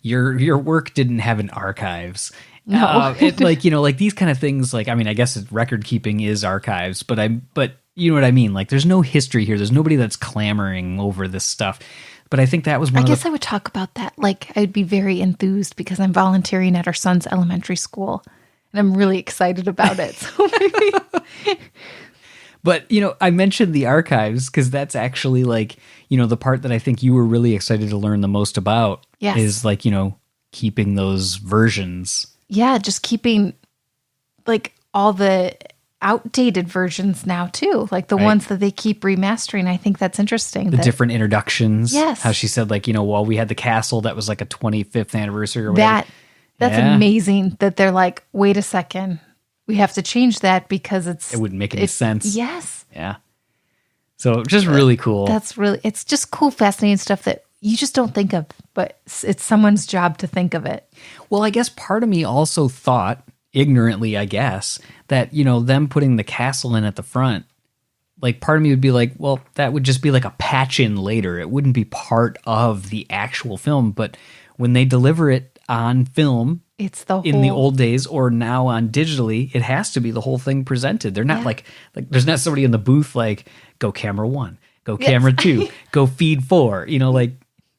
your work didn't have an archives. No. Like these kind of things, like, I mean, I guess record keeping is archives, but you know what I mean? Like, there's no history here. There's nobody that's clamoring over this stuff. But I think that was I would talk about that. Like, I'd be very enthused because I'm volunteering at our son's elementary school, and I'm really excited about it. So maybe... But, I mentioned the archives because that's actually like, the part that I think you were really excited to learn the most about is like, keeping those versions. Yeah, just keeping like all the outdated versions now too. Like the ones that they keep remastering. I think that's interesting. The different introductions. Yes. How she said like, while we had the castle that was like a 25th anniversary or whatever. That's amazing that they're like, wait a second. We have to change that because it wouldn't make any sense. Yes. Yeah. So just really cool. It's just cool, fascinating stuff that you just don't think of, but it's someone's job to think of it. Well, I guess part of me also thought, ignorantly, I guess, that, you know, them putting the castle in at the front, like part of me would be like, well, that would just be like a patch in later. It wouldn't be part of the actual film. But when they deliver it on film, it's the whole... in the old days or now on digitally, it has to be the whole thing presented. They're not like there's not somebody in the booth like, go camera 1, go camera 2, go feed 4, you know, like,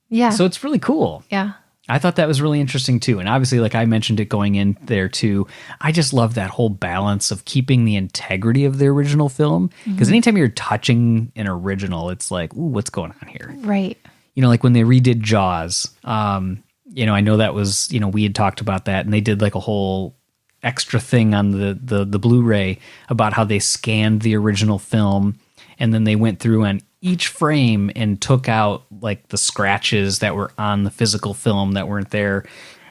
yeah. So it's really cool. Yeah. I thought that was really interesting too. And obviously, like I mentioned it going in there too, I just love that whole balance of keeping the integrity of the original film. Because anytime you're touching an original, it's like, ooh, what's going on here? Right. You know, like when they redid Jaws, you know, I know that was, you know, we had talked about that and they did like a whole extra thing on the Blu-ray about how they scanned the original film and then they went through on each frame and took out like the scratches that were on the physical film that weren't there.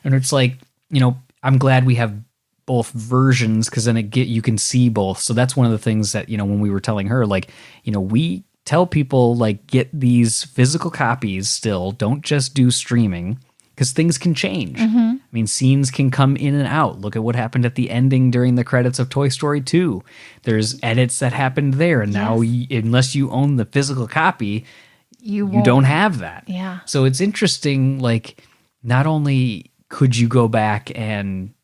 And it's like, you know, I'm glad we have both versions because then you can see both. So that's one of the things that, you know, when we were telling her, like, you know, we tell people like get these physical copies still, don't just do streaming because things can change. I mean, scenes can come in and out. Look at what happened at the ending during the credits of Toy Story 2. There's edits that happened there. And now, unless you own the physical copy, you don't have that. Yeah. So it's interesting, like, not only could you go back and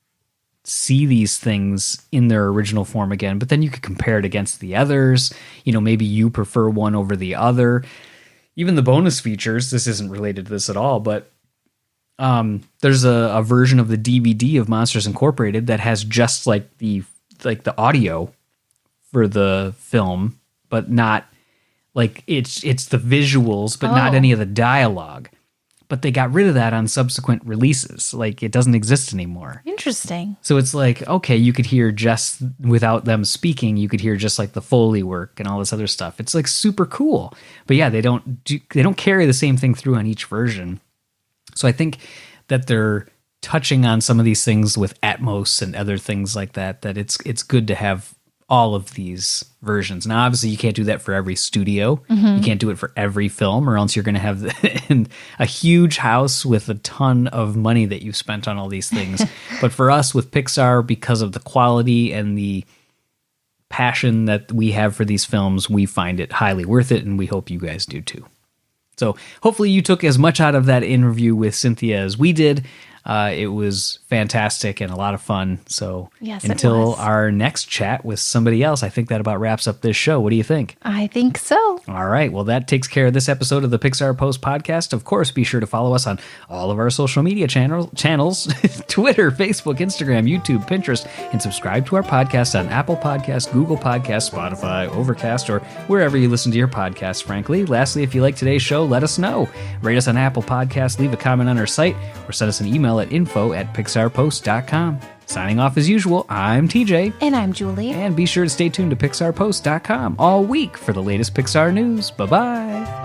see these things in their original form again, but then you could compare it against the others. You know, maybe you prefer one over the other. Even the bonus features, this isn't related to this at all, but there's a version of the DVD of Monsters Incorporated that has just like the audio for the film, but not like it's the visuals, but not any of the dialogue. But they got rid of that on subsequent releases. Like it doesn't exist anymore. Interesting. So it's like, okay, you could hear just without them speaking, you could hear just like the Foley work and all this other stuff. It's like super cool. But yeah, they don't carry the same thing through on each version. So I think that they're touching on some of these things with Atmos and other things like that, that it's good to have all of these versions. Now, obviously, you can't do that for every studio. You can't do it for every film, or else you're going to have a huge house with a ton of money that you've spent on all these things. But for us with Pixar, because of the quality and the passion that we have for these films, we find it highly worth it, and we hope you guys do too. So hopefully you took as much out of that interview with Cynthia as we did. It was fantastic and a lot of fun. So until our next chat with somebody else, I think that about wraps up this show. What do you think? I think so. All right. Well, that takes care of this episode of the Pixar Post Podcast. Of course, be sure to follow us on all of our social media channels, Twitter, Facebook, Instagram, YouTube, Pinterest, and subscribe to our podcast on Apple Podcasts, Google Podcasts, Spotify, Overcast, or wherever you listen to your podcasts, frankly. Lastly, if you like today's show, let us know. Rate us on Apple Podcasts, leave a comment on our site, or send us an email at info@pixarpost.com. Signing off as usual, I'm TJ. And I'm Julie. And be sure to stay tuned to pixarpost.com all week for the latest Pixar news. Bye-bye.